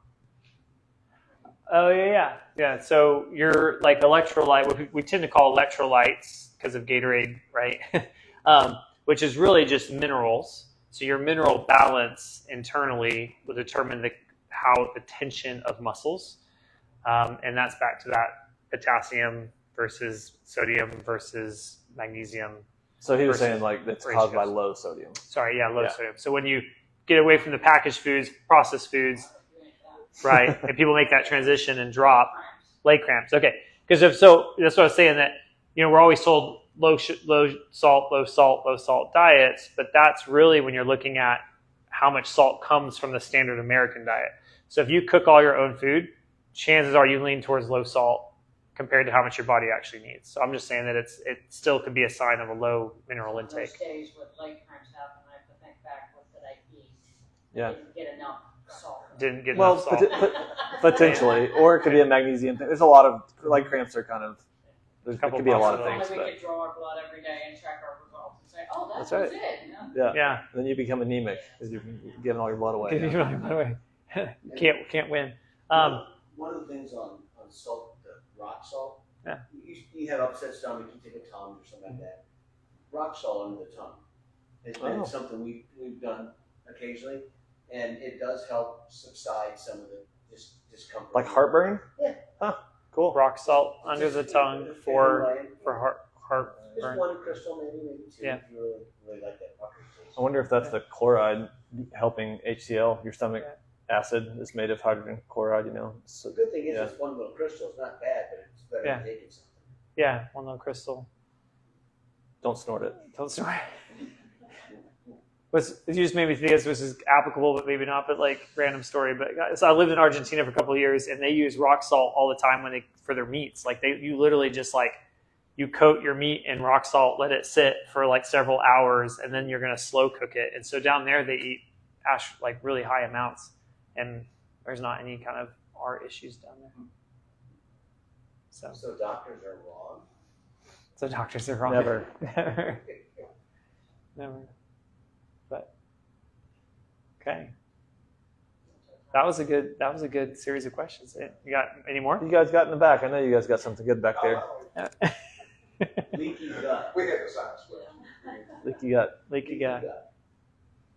Oh yeah. So you're like electrolyte, what we tend to call electrolytes because of Gatorade, right? Which is really just minerals. So your mineral balance internally will determine the tension of muscles, and that's back to that potassium versus sodium versus magnesium. So he was saying like that's caused by low sodium. Sorry, low sodium. So when you get away from the packaged foods, processed foods, right, and people make that transition and drop leg cramps. Okay, because that's what I was saying, that we're always told low salt diets, but that's really when you're looking at how much salt comes from the standard American diet. So if you cook all your own food, chances are you lean towards low salt compared to how much your body actually needs. So I'm just saying that it still could be a sign of a low mineral intake. Those days with leg cramps happen, I have to think back, what did I eat? Yeah. Didn't get enough salt. Didn't get enough salt. Potentially, or it could be a magnesium thing. There's a lot of leg cramps are kind of. It could be a lot of things. We could draw our blood every day and check our results and say, "Oh, that's right. it." Yeah. Then you become anemic because you're giving all your blood away. Can't win. One of the things on salt, the rock salt. Yeah. You have upset stomach, you take a Tums or something like that. Rock salt under the tongue. It's been something we've done occasionally, and it does help subside some of the discomfort. Like heartburn? Yeah. Huh. Cool. Rock salt under the tongue for heartburn. Just one crystal, maybe two. Yeah. If you really like that pucker taste. I wonder if that's the chloride helping HCl. Your stomach acid is made of hydrogen chloride. So, the good thing is it's one little crystal. It's not bad, but it's better than taking something. Yeah, one little crystal. Don't snort it. Don't snort it. You just made me think this is applicable, but maybe not. But like random story. But so I lived in Argentina for a couple of years, and they use rock salt all the time for their meats. Like you literally just you coat your meat in rock salt, let it sit for like several hours, and then you're going to slow cook it. And so down there they eat like really high amounts, and there's not any kind of issues down there. So doctors are wrong. So doctors are wrong. Never. Never. But okay. That was a good series of questions. You got any more? You guys got in the back. I know you guys got something good back there. Leaky gut. We had the science question. Leaky gut. Leaky gut.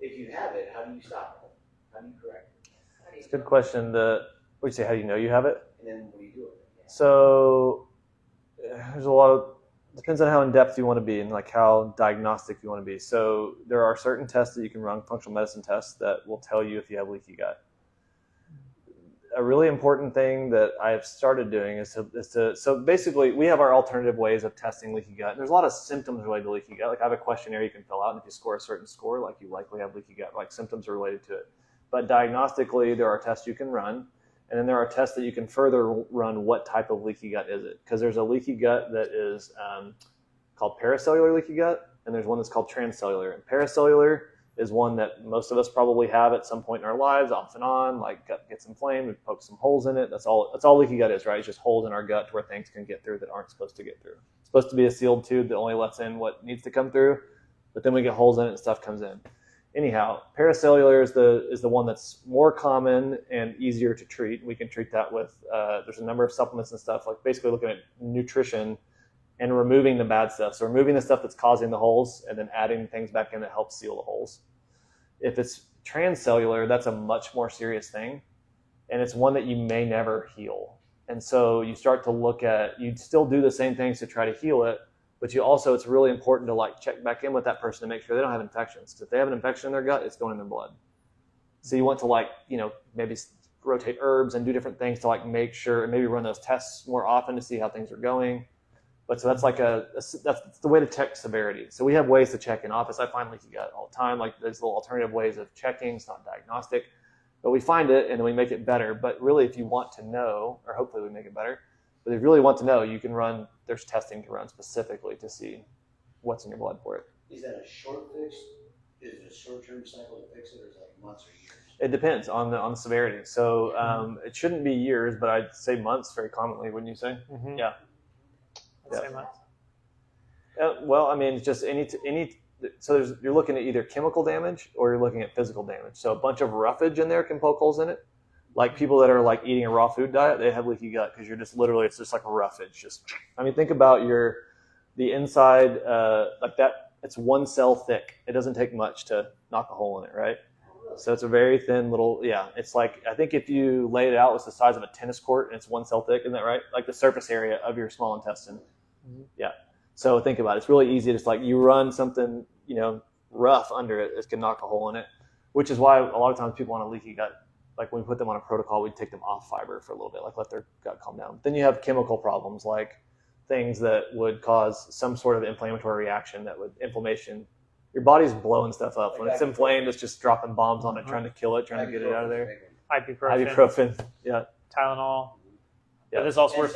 If you have it, how do you stop it? How do you correct it? It's a good question. What do you say? How do you know you have it? And then what do you do with it? Yeah. So there's a lot of, depends on how in depth you want to be and like how diagnostic you want to be. So there are certain tests that you can run, functional medicine tests, that will tell you if you have leaky gut. A really important thing that I've started doing is to so basically we have our alternative ways of testing leaky gut. There's a lot of symptoms related to leaky gut. Like I have a questionnaire you can fill out, and if you score a certain score, like you likely have leaky gut, like symptoms are related to it. But diagnostically, there are tests you can run, and then there are tests that you can further run. What type of leaky gut is it? Because there's a leaky gut that is called paracellular leaky gut, and there's one that's called transcellular. And paracellular is one that most of us probably have at some point in our lives, off and on, like gut gets inflamed, we poke some holes in it. That's all leaky gut is, right? It's just holes in our gut to where things can get through that aren't supposed to get through. It's supposed to be a sealed tube that only lets in what needs to come through, but then we get holes in it and stuff comes in. Anyhow, paracellular is the one that's more common and easier to treat. We can treat that with, there's a number of supplements and stuff, like basically looking at nutrition and removing the bad stuff. So removing the stuff that's causing the holes and then adding things back in that help seal the holes. If it's transcellular, that's a much more serious thing. And it's one that you may never heal. And so you start to look at, you still do the same things to try to heal it, but you also, it's really important to like check back in with that person to make sure they don't have infections. Because if they have an infection in their gut, it's going in their blood. So you want to like, maybe rotate herbs and do different things to like make sure, and maybe run those tests more often to see how things are going. But so that's like that's the way to check severity. So we have ways to check in office. I find leaky gut all the time. Like there's little alternative ways of checking. It's not diagnostic, but we find it and then we make it better. But really, if you want to know, or hopefully we make it better, but if you really want to know, you can run, there's testing to run specifically to see what's in your blood for it. Is that a short fix? Is it a short-term cycle to fix it, or is it like months or years? It depends on the severity. So it shouldn't be years, but I'd say months very commonly, wouldn't you say? Mm-hmm. Yeah. I'd say months. Well, I mean, it's just so you're looking at either chemical damage or you're looking at physical damage. So a bunch of roughage in there can poke holes in it. Like people that are like eating a raw food diet, they have leaky gut because you're just literally, it's just like roughage. I mean, think about the inside, like that. It's one cell thick. It doesn't take much to knock a hole in it, right? So it's a very thin little, it's like, I think if you lay it out, it's the size of a tennis court and it's one cell thick, isn't that right? Like the surface area of your small intestine. Mm-hmm. Yeah. So think about it. It's really easy. Just like you run something, rough under it, it can knock a hole in it, which is why a lot of times people on a leaky gut, like when we put them on a protocol, we take them off fiber for a little bit, like let their gut calm down. Then you have chemical problems like things that would cause some sort of inflammatory reaction inflammation. Your body's blowing stuff up. When it's inflamed, it's just dropping bombs on it, trying to kill it, trying to get it out of there. Ibuprofen. Yeah. Tylenol. Yeah. There's also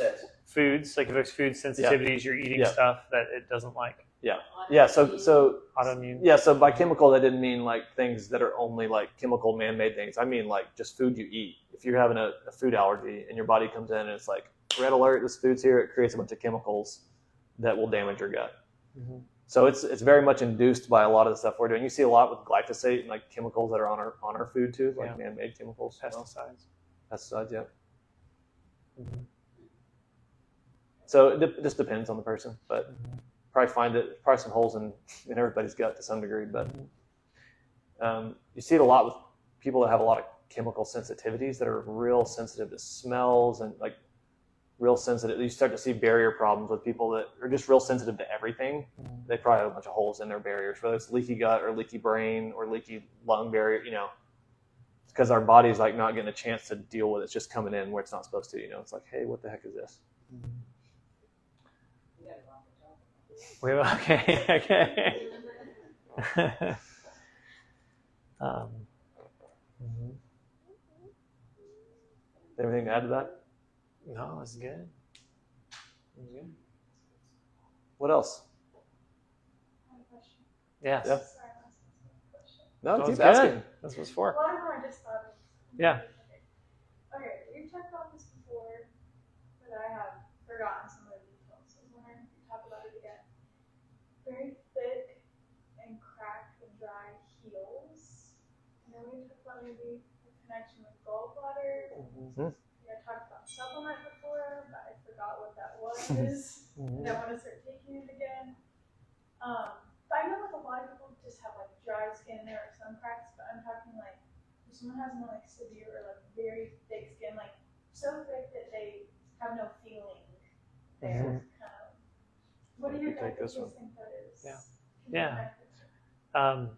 foods, like if there's food sensitivities, you're eating stuff that it doesn't like. Yeah. Yeah. So autoimmune. Yeah. So by chemical, I didn't mean like things that are only like chemical man-made things. I mean like just food you eat. If you're having a food allergy and your body comes in and it's like, red alert, this food's here, it creates a bunch of chemicals that will damage your gut. Mm-hmm. So it's very much induced by a lot of the stuff we're doing. You see a lot with glyphosate and like chemicals that are on our food too, like man-made chemicals. Pesticides, yeah. Mm-hmm. So it just depends on the person, but probably some holes in everybody's gut to some degree. But you see it a lot with people that have a lot of chemical sensitivities that are real sensitive to smells and like real sensitive. You start to see barrier problems with people that are just real sensitive to everything. They probably have a bunch of holes in their barriers, whether it's leaky gut or leaky brain or leaky lung barrier, it's because our body's like not getting a chance to deal with it. It's just coming in where it's not supposed to, it's like, hey, what the heck is this? Okay. Anything to add to that? No, it's good. What else? I have a question. Yes. Yeah. Sorry, I'm asking a question. No, That keep was asking. good. That's what it's for. Well, I don't know, I just thought of Yeah. Okay, we've talked about this before, but I have forgotten some of the details. So I was wondering if you could talk about it again. Very thick and cracked and dry heels. And then we talked about maybe the connection with gallbladder. Mm-hmm. I talked about supplement before, but I forgot what that was. And I want to start taking it again. But I know like a lot of people just have like dry skin and there are some cracks, but I'm talking like if someone has more like severe or like very thick skin, like so thick that they have no feeling there. What do you think that is? Yeah.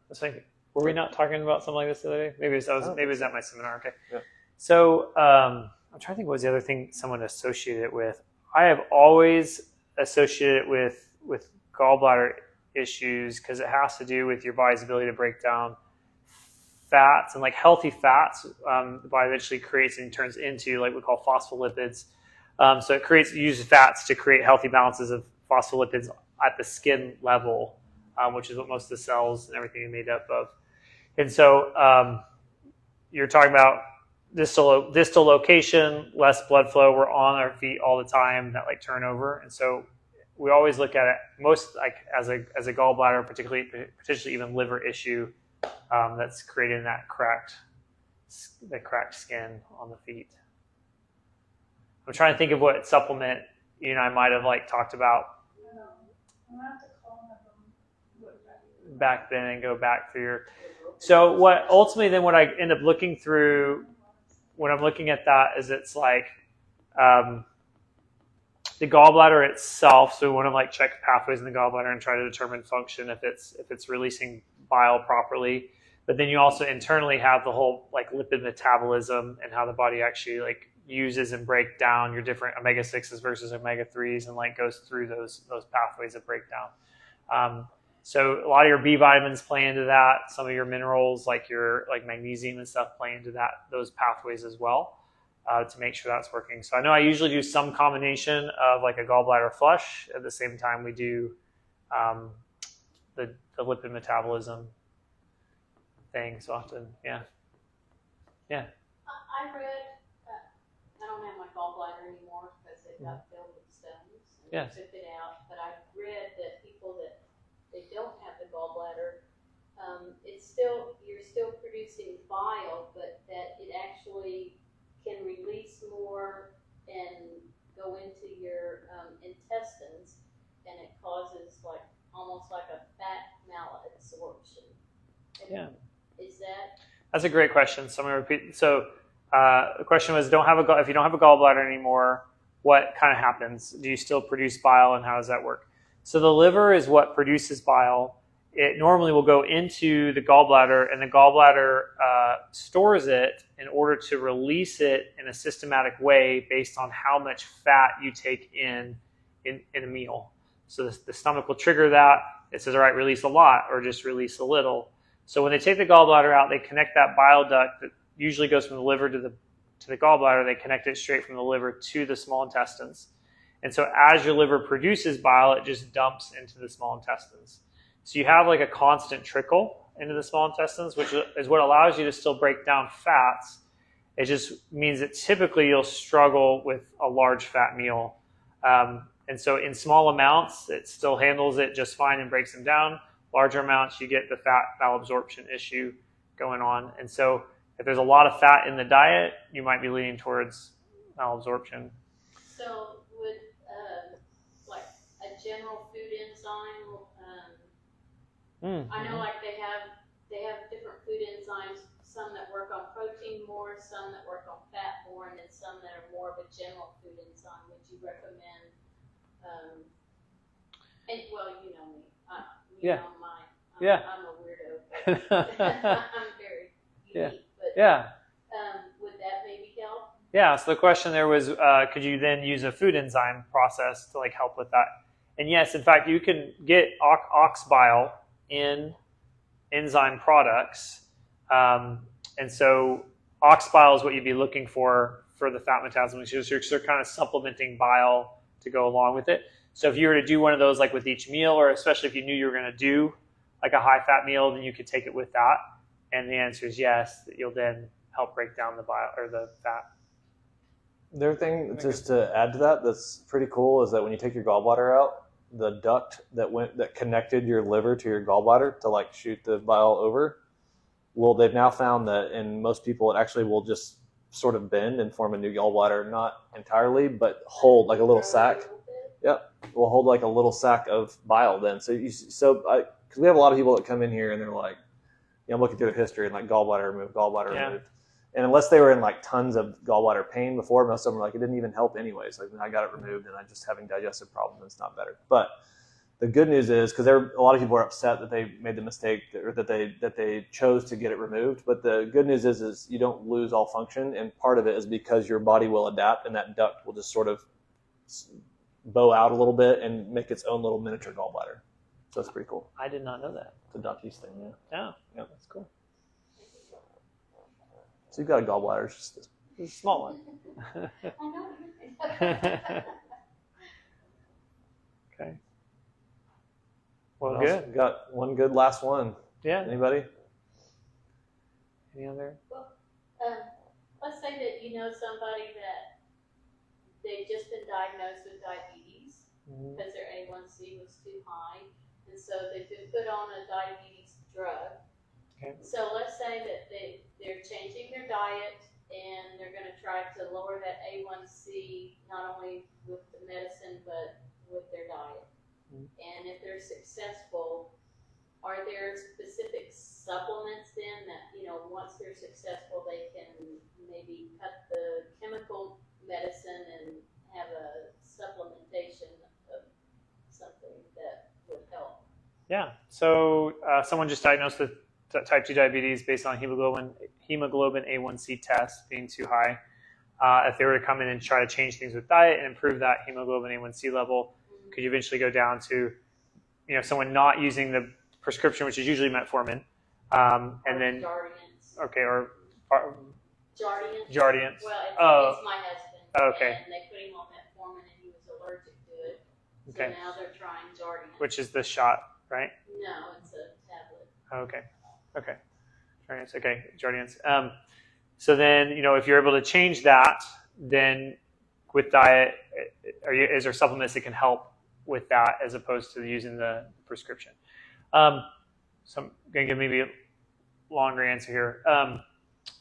Let's think. Were we not talking about something like this the other day? Maybe it was at my seminar. Okay. Yeah. So I'm trying to think what was the other thing someone associated it with. I have always associated it with gallbladder issues because it has to do with your body's ability to break down fats, and like healthy fats, the body eventually creates and turns into like we call phospholipids. So it uses fats to create healthy balances of phospholipids at the skin level, which is what most of the cells and everything are made up of. And so you're talking about distal location, less blood flow. We're on our feet all the time, that like turnover. And so we always look at it most like as a gallbladder, potentially even liver issue that's creating that cracked skin on the feet. I'm trying to think of what supplement you and I might have like talked about I'm gonna have to call them back then and go back through your. So what ultimately then what I end up looking through when I'm looking at that is it's like the gallbladder itself. So we want to like check pathways in the gallbladder and try to determine function if it's releasing bile properly. But then you also internally have the whole like lipid metabolism and how the body actually like uses and break down your different omega-6s versus omega-3s and like goes through those pathways of breakdown. So a lot of your B vitamins play into that. Some of your minerals like your like magnesium and stuff play into those pathways as well to make sure that's working. So I know I usually do some combination of like a gallbladder flush. At the same time we do the lipid metabolism thing so often. Yeah. I read, I don't have my gallbladder anymore because it got filled with stones and Yes. I took it out, but I read that people that they don't have the gallbladder, you're still producing bile, but that it actually can release more and go into your intestines, and it causes like almost like a fat malabsorption. Yeah. Is that? That's a great question. So I'm going to repeat. So the question was, if you don't have a gallbladder anymore, what kind of happens? Do you still produce bile, and how does that work? So the liver is what produces bile. It normally will go into the gallbladder, and the gallbladder stores it in order to release it in a systematic way based on how much fat you take in a meal. So the stomach will trigger that. It says, all right, release a lot or just release a little. So when they take the gallbladder out, they connect that bile duct that usually goes from the liver to the gallbladder. They connect it straight from the liver to the small intestines. And so as your liver produces bile, it just dumps into the small intestines. So you have like a constant trickle into the small intestines, which is what allows you to still break down fats. It just means that typically you'll struggle with a large fat meal. And so in small amounts, it still handles it just fine and breaks them down. Larger amounts, you get the fat malabsorption issue going on. And so if there's a lot of fat in the diet, you might be leaning towards malabsorption. So would like a general food enzyme? I know like they have different food enzymes. Some that work on protein more, some that work on fat more, and then some that are more of a general food enzyme. Would you recommend? And well, you know me. I'm a weirdo. I'm very unique. But would that maybe help? Yeah. So the question there was, could you then use a food enzyme process to like help with that? And yes, in fact, you can get ox bile in enzyme products. And so ox bile is what you'd be looking for the fat metabolism, which is you're kind of supplementing bile to go along with it. So if you were to do one of those like with each meal, or especially if you knew you were going to do like a high fat meal, then you could take it with that. And the answer is yes, that you'll then help break down the bile or the fat. The other thing, just to add to that, that's pretty cool is that when you take your gallbladder out, the duct that connected your liver to your gallbladder to like shoot the bile over, well, they've now found that in most people it actually will just sort of bend and form a new gallbladder, not entirely, but hold like a little sac. Yep, will hold like a little sac of bile then. Because we have a lot of people that come in here and they're like, I'm looking through their history and like gallbladder removed. And unless they were in like tons of gallbladder pain before, most of them were like, it didn't even help anyways. Like I got it removed and I'm just having digestive problems and it's not better. But the good news is, because a lot of people are upset that they made the mistake or that they chose to get it removed. But the good news is you don't lose all function. And part of it is because your body will adapt and that duct will just sort of bow out a little bit and make its own little miniature gallbladder. So it's pretty cool. I did not know that. It's a ducties thing, yeah. Yeah, that's cool. So you've got a gallbladder, it's just It's a small one. Okay. Well, good. We've got one good last one. Yeah. Anybody? Any other? Well, let's say that you know somebody that they've just been diagnosed with diabetes because their A1C was too high, and so they've been put on a diabetes drug. Okay. So let's say that they're changing their diet and they're going to try to lower that A1C not only with the medicine but with their diet. And if they're successful, are there specific supplements then that, once they're successful, they can maybe cut the chemical medicine and have a supplementation of something that would help? Yeah. So someone just diagnosed with type 2 diabetes based on hemoglobin A1C test being too high. If they were to come in and try to change things with diet and improve that hemoglobin A1C level, could you eventually go down to, someone not using the prescription, which is usually metformin, and then Jardiance. okay, or Jardiance. Jardiance. Well, it's my husband. Okay. And they put him on metformin, and he was allergic to it. So Okay. now they're trying Jardiance. Which is the shot, right? No, it's a tablet. Okay. Jardiance. Okay, Jardiance. So then, if you're able to change that, then with diet, is there supplements that can help with that as opposed to using the prescription? So I'm going to give maybe a longer answer here.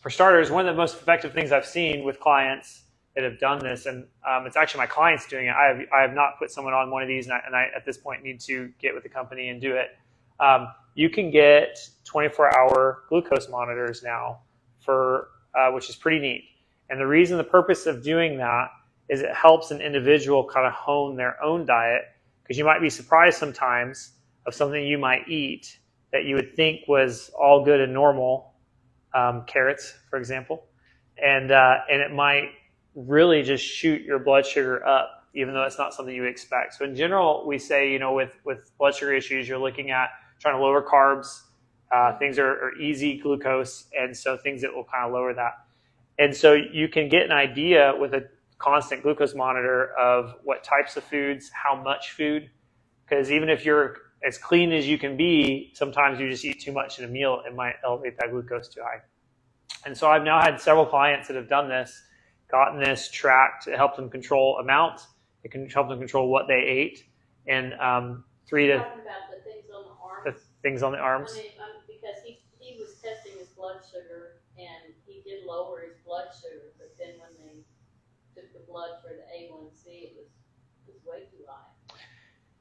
For starters, one of the most effective things I've seen with clients that have done this, and it's actually my clients doing it. I have not put someone on one of these, and I at this point need to get with the company and do it. You can get 24-hour glucose monitors now for which is pretty neat. And the purpose of doing that is it helps an individual kind of hone their own diet, because you might be surprised sometimes of something you might eat that you would think was all good and normal, carrots, for example, and it might really just shoot your blood sugar up, even though it's not something you expect. So in general, we say, with blood sugar issues, you're looking at trying to lower carbs, things are easy glucose, and so things that will kind of lower that. And so you can get an idea with a constant glucose monitor of what types of foods, how much food, because even if you're as clean as you can be, sometimes you just eat too much in a meal, it might elevate that glucose too high. And so I've now had several clients that have done this, gotten this tracked. It helps them control amount. It can help them control what they ate. And Talking about the things on the arms. the things on the arms. I mean, because he was testing his blood sugar, and he did lower his blood sugar, but then when they took the blood for the A1C, it was way too high.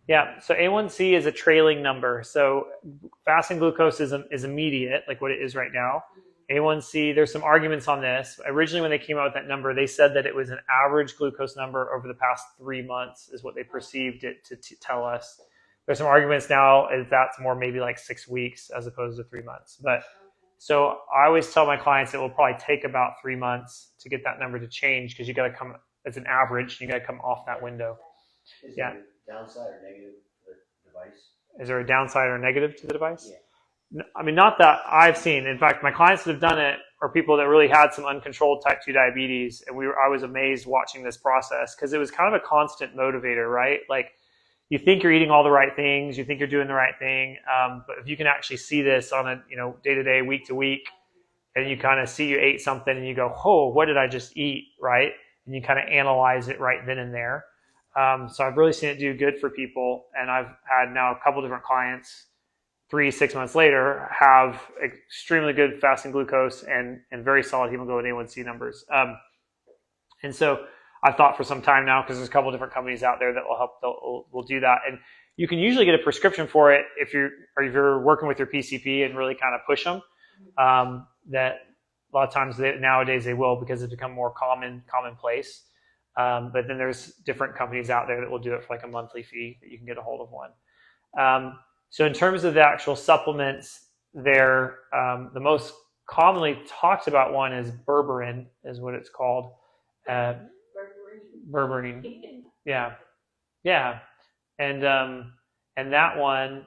Yeah, so A1C is a trailing number. So fasting glucose is immediate, like what it is right now. A1C, there's some arguments on this. Originally, when they came out with that number, they said that it was an average glucose number over the past 3 months is what they perceived it to tell us. There's some arguments now is that's more maybe like 6 weeks as opposed to 3 months. But so I always tell my clients it will probably take about 3 months to get that number to change, because you got to come as an average. You got to come off that window. Is Yeah. there a downside or negative to the device? Is there a downside or negative to the device? Yeah. I mean, not that I've seen. In fact, my clients that have done it are people that really had some uncontrolled type 2 diabetes. And I was amazed watching this process, because it was kind of a constant motivator, right? Like, you think you're eating all the right things, you think you're doing the right thing. But if you can actually see this on a, day to day, week to week, and you kind of see you ate something and you go, oh, what did I just eat? Right. And you kind of analyze it right then and there. So I've really seen it do good for people. And I've had now a couple different clients 3-6 months later have extremely good fasting glucose and very solid hemoglobin A1C numbers. And so I've thought for some time now, because there's a couple different companies out there that will help, will do that. And you can usually get a prescription for it if you're working with your PCP and really kind of push them. That a lot of times nowadays they will, because it's become more commonplace. But then there's different companies out there that will do it for like a monthly fee that you can get a hold of one. So in terms of the actual supplements, the most commonly talked about one is berberine, is what it's called. Berberine. Yeah. And that one,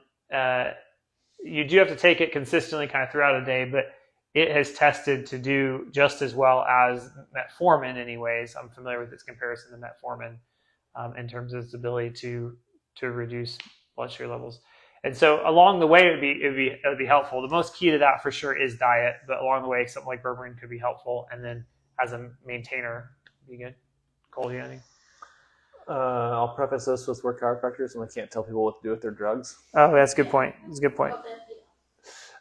you do have to take it consistently kind of throughout a day, but it has tested to do just as well as metformin anyways. I'm familiar with its comparison to metformin in terms of its ability to reduce blood sugar levels. And so along the way, it would be helpful. The most key to that for sure is diet, but along the way, something like berberine could be helpful. And then as a maintainer, be good. Cole, you got anything? I'll preface this with we're chiropractors and we can't tell people what to do with their drugs. Oh, that's a good point. That's a good point.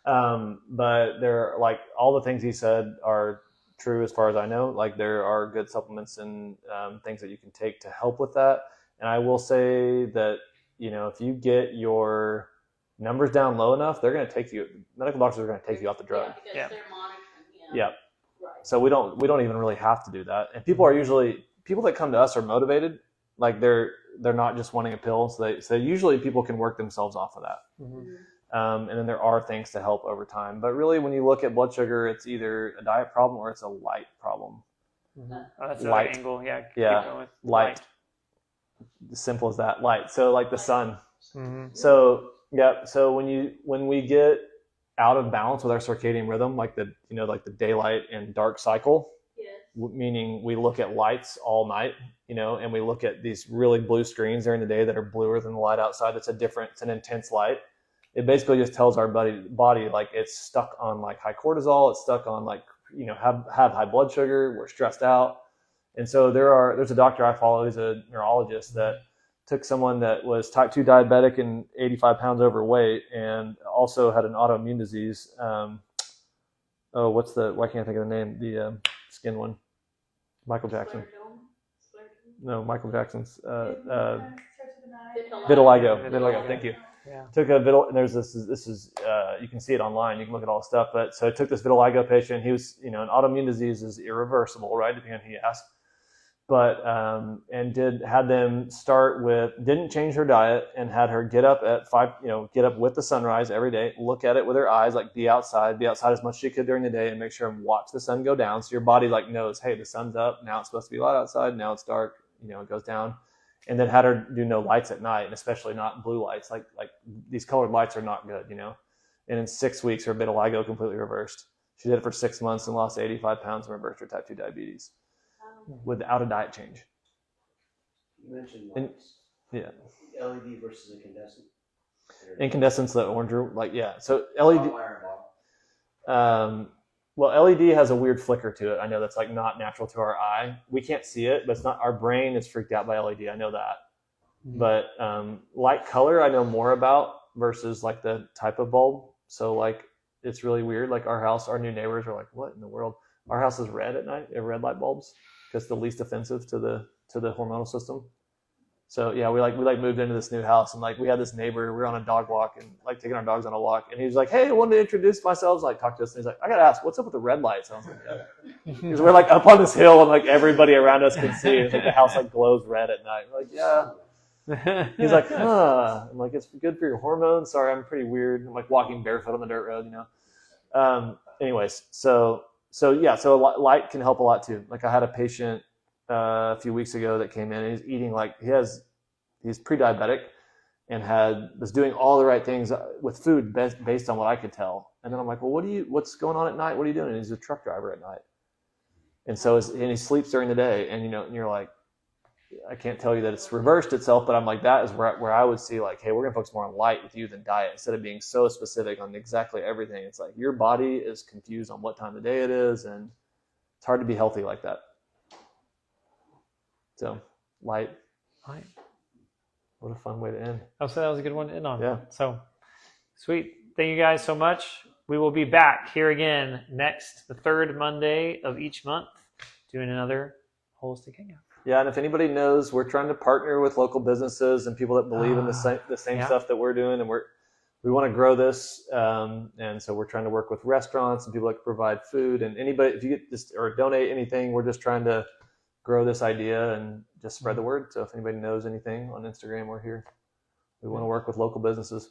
But there, like all the things he said are true as far as I know. Like there are good supplements and things that you can take to help with that. And I will say that, if you get your numbers down low enough, they're going to take you. Medical doctors are going to take you off the drug. Yeah, because they're monitoring. Yeah. Right. So we don't even really have to do that. And people that come to us are motivated. Like they're not just wanting a pill. So usually people can work themselves off of that. Mm-hmm. And then there are things to help over time. But really, when you look at blood sugar, it's either a diet problem or it's a light problem. Oh, that's Light. another angle. Yeah. Yeah. Keep going with Light. As simple as that. Light. So like the sun. Mm-hmm. So yeah. So when we get out of balance with our circadian rhythm, like the daylight and dark cycle, Yes. meaning we look at lights all night, and we look at these really blue screens during the day that are bluer than the light outside. It's an intense light. It basically just tells our body like it's stuck on like high cortisol. It's stuck on like, have high blood sugar. We're stressed out. And so there's a doctor I follow. He's a neurologist that took someone that was type 2 diabetic and 85 pounds overweight and also had an autoimmune disease. Why can't I think of the name? The skin one. Michael Jackson. No, Michael Jackson's vitiligo. Thank you. Yeah. Took a and there's this is you can see it online. You can look at all the stuff. But so I took this vitiligo patient. He was, an autoimmune disease is irreversible, right? Depending on who you ask. But had them start with, didn't change her diet and had her get up at 5, get up with the sunrise every day, look at it with her eyes, like be outside as much as she could during the day and make sure and watch the sun go down. So your body like knows, hey, the sun's up. Now it's supposed to be light outside. Now it's dark, it goes down. And then had her do no lights at night, and especially not blue lights. Like these colored lights are not good, And in 6 weeks, her vitiligo completely reversed. She did it for 6 months and lost 85 pounds and reversed her type 2 diabetes without a diet change. You mentioned lights. Yeah. LED versus incandescent. Incandescent's the orange, So LED. LED has a weird flicker to it. I know that's like not natural to our eye. We can't see it, but it's not. Our brain is freaked out by LED. I know that. Mm-hmm. But light color, I know more about versus like the type of bulb. So like it's really weird. Like our new neighbors are like, what in the world? Our house is red at night. Red light bulbs because it's the least offensive to the hormonal system. So yeah, we moved into this new house and like we had this neighbor. We were on a dog walk and like taking our dogs on a walk, and he was like, "Hey, I wanted to introduce myself." Like talk to us, and he's like, "I gotta ask, what's up with the red lights?" And I was like, "Yeah," because we're like up on this hill and like everybody around us can see. It's like the house like glows red at night. We're like, yeah. He's like, "Huh." I'm like, "It's good for your hormones." Sorry, I'm pretty weird. I'm like walking barefoot on the dirt road, Anyways, so light can help a lot too. Like I had a patient a few weeks ago that came in and he's eating he's pre-diabetic and was doing all the right things with food based on what I could tell. And then I'm like, well, what's going on at night? What are you doing? And he's a truck driver at night. And so he sleeps during the day. And, and you're like, I can't tell you that it's reversed itself, but I'm like, that is where I would see like, hey, we're going to focus more on light with you than diet instead of being so specific on exactly everything. It's like your body is confused on what time of day it is. And it's hard to be healthy like that. So, light. What a fun way to end. Oh, so that was a good one to end on. Yeah. So, sweet. Thank you guys so much. We will be back here again the third Monday of each month doing another Holistic Hangout. Yeah, and if anybody knows, we're trying to partner with local businesses and people that believe in the same stuff that we're doing, and we want to grow this, and so we're trying to work with restaurants and people that can provide food, and anybody, if you get this or donate anything, we're just trying to grow this idea and just spread the word. So if anybody knows anything on Instagram, we're here. We want to work with local businesses.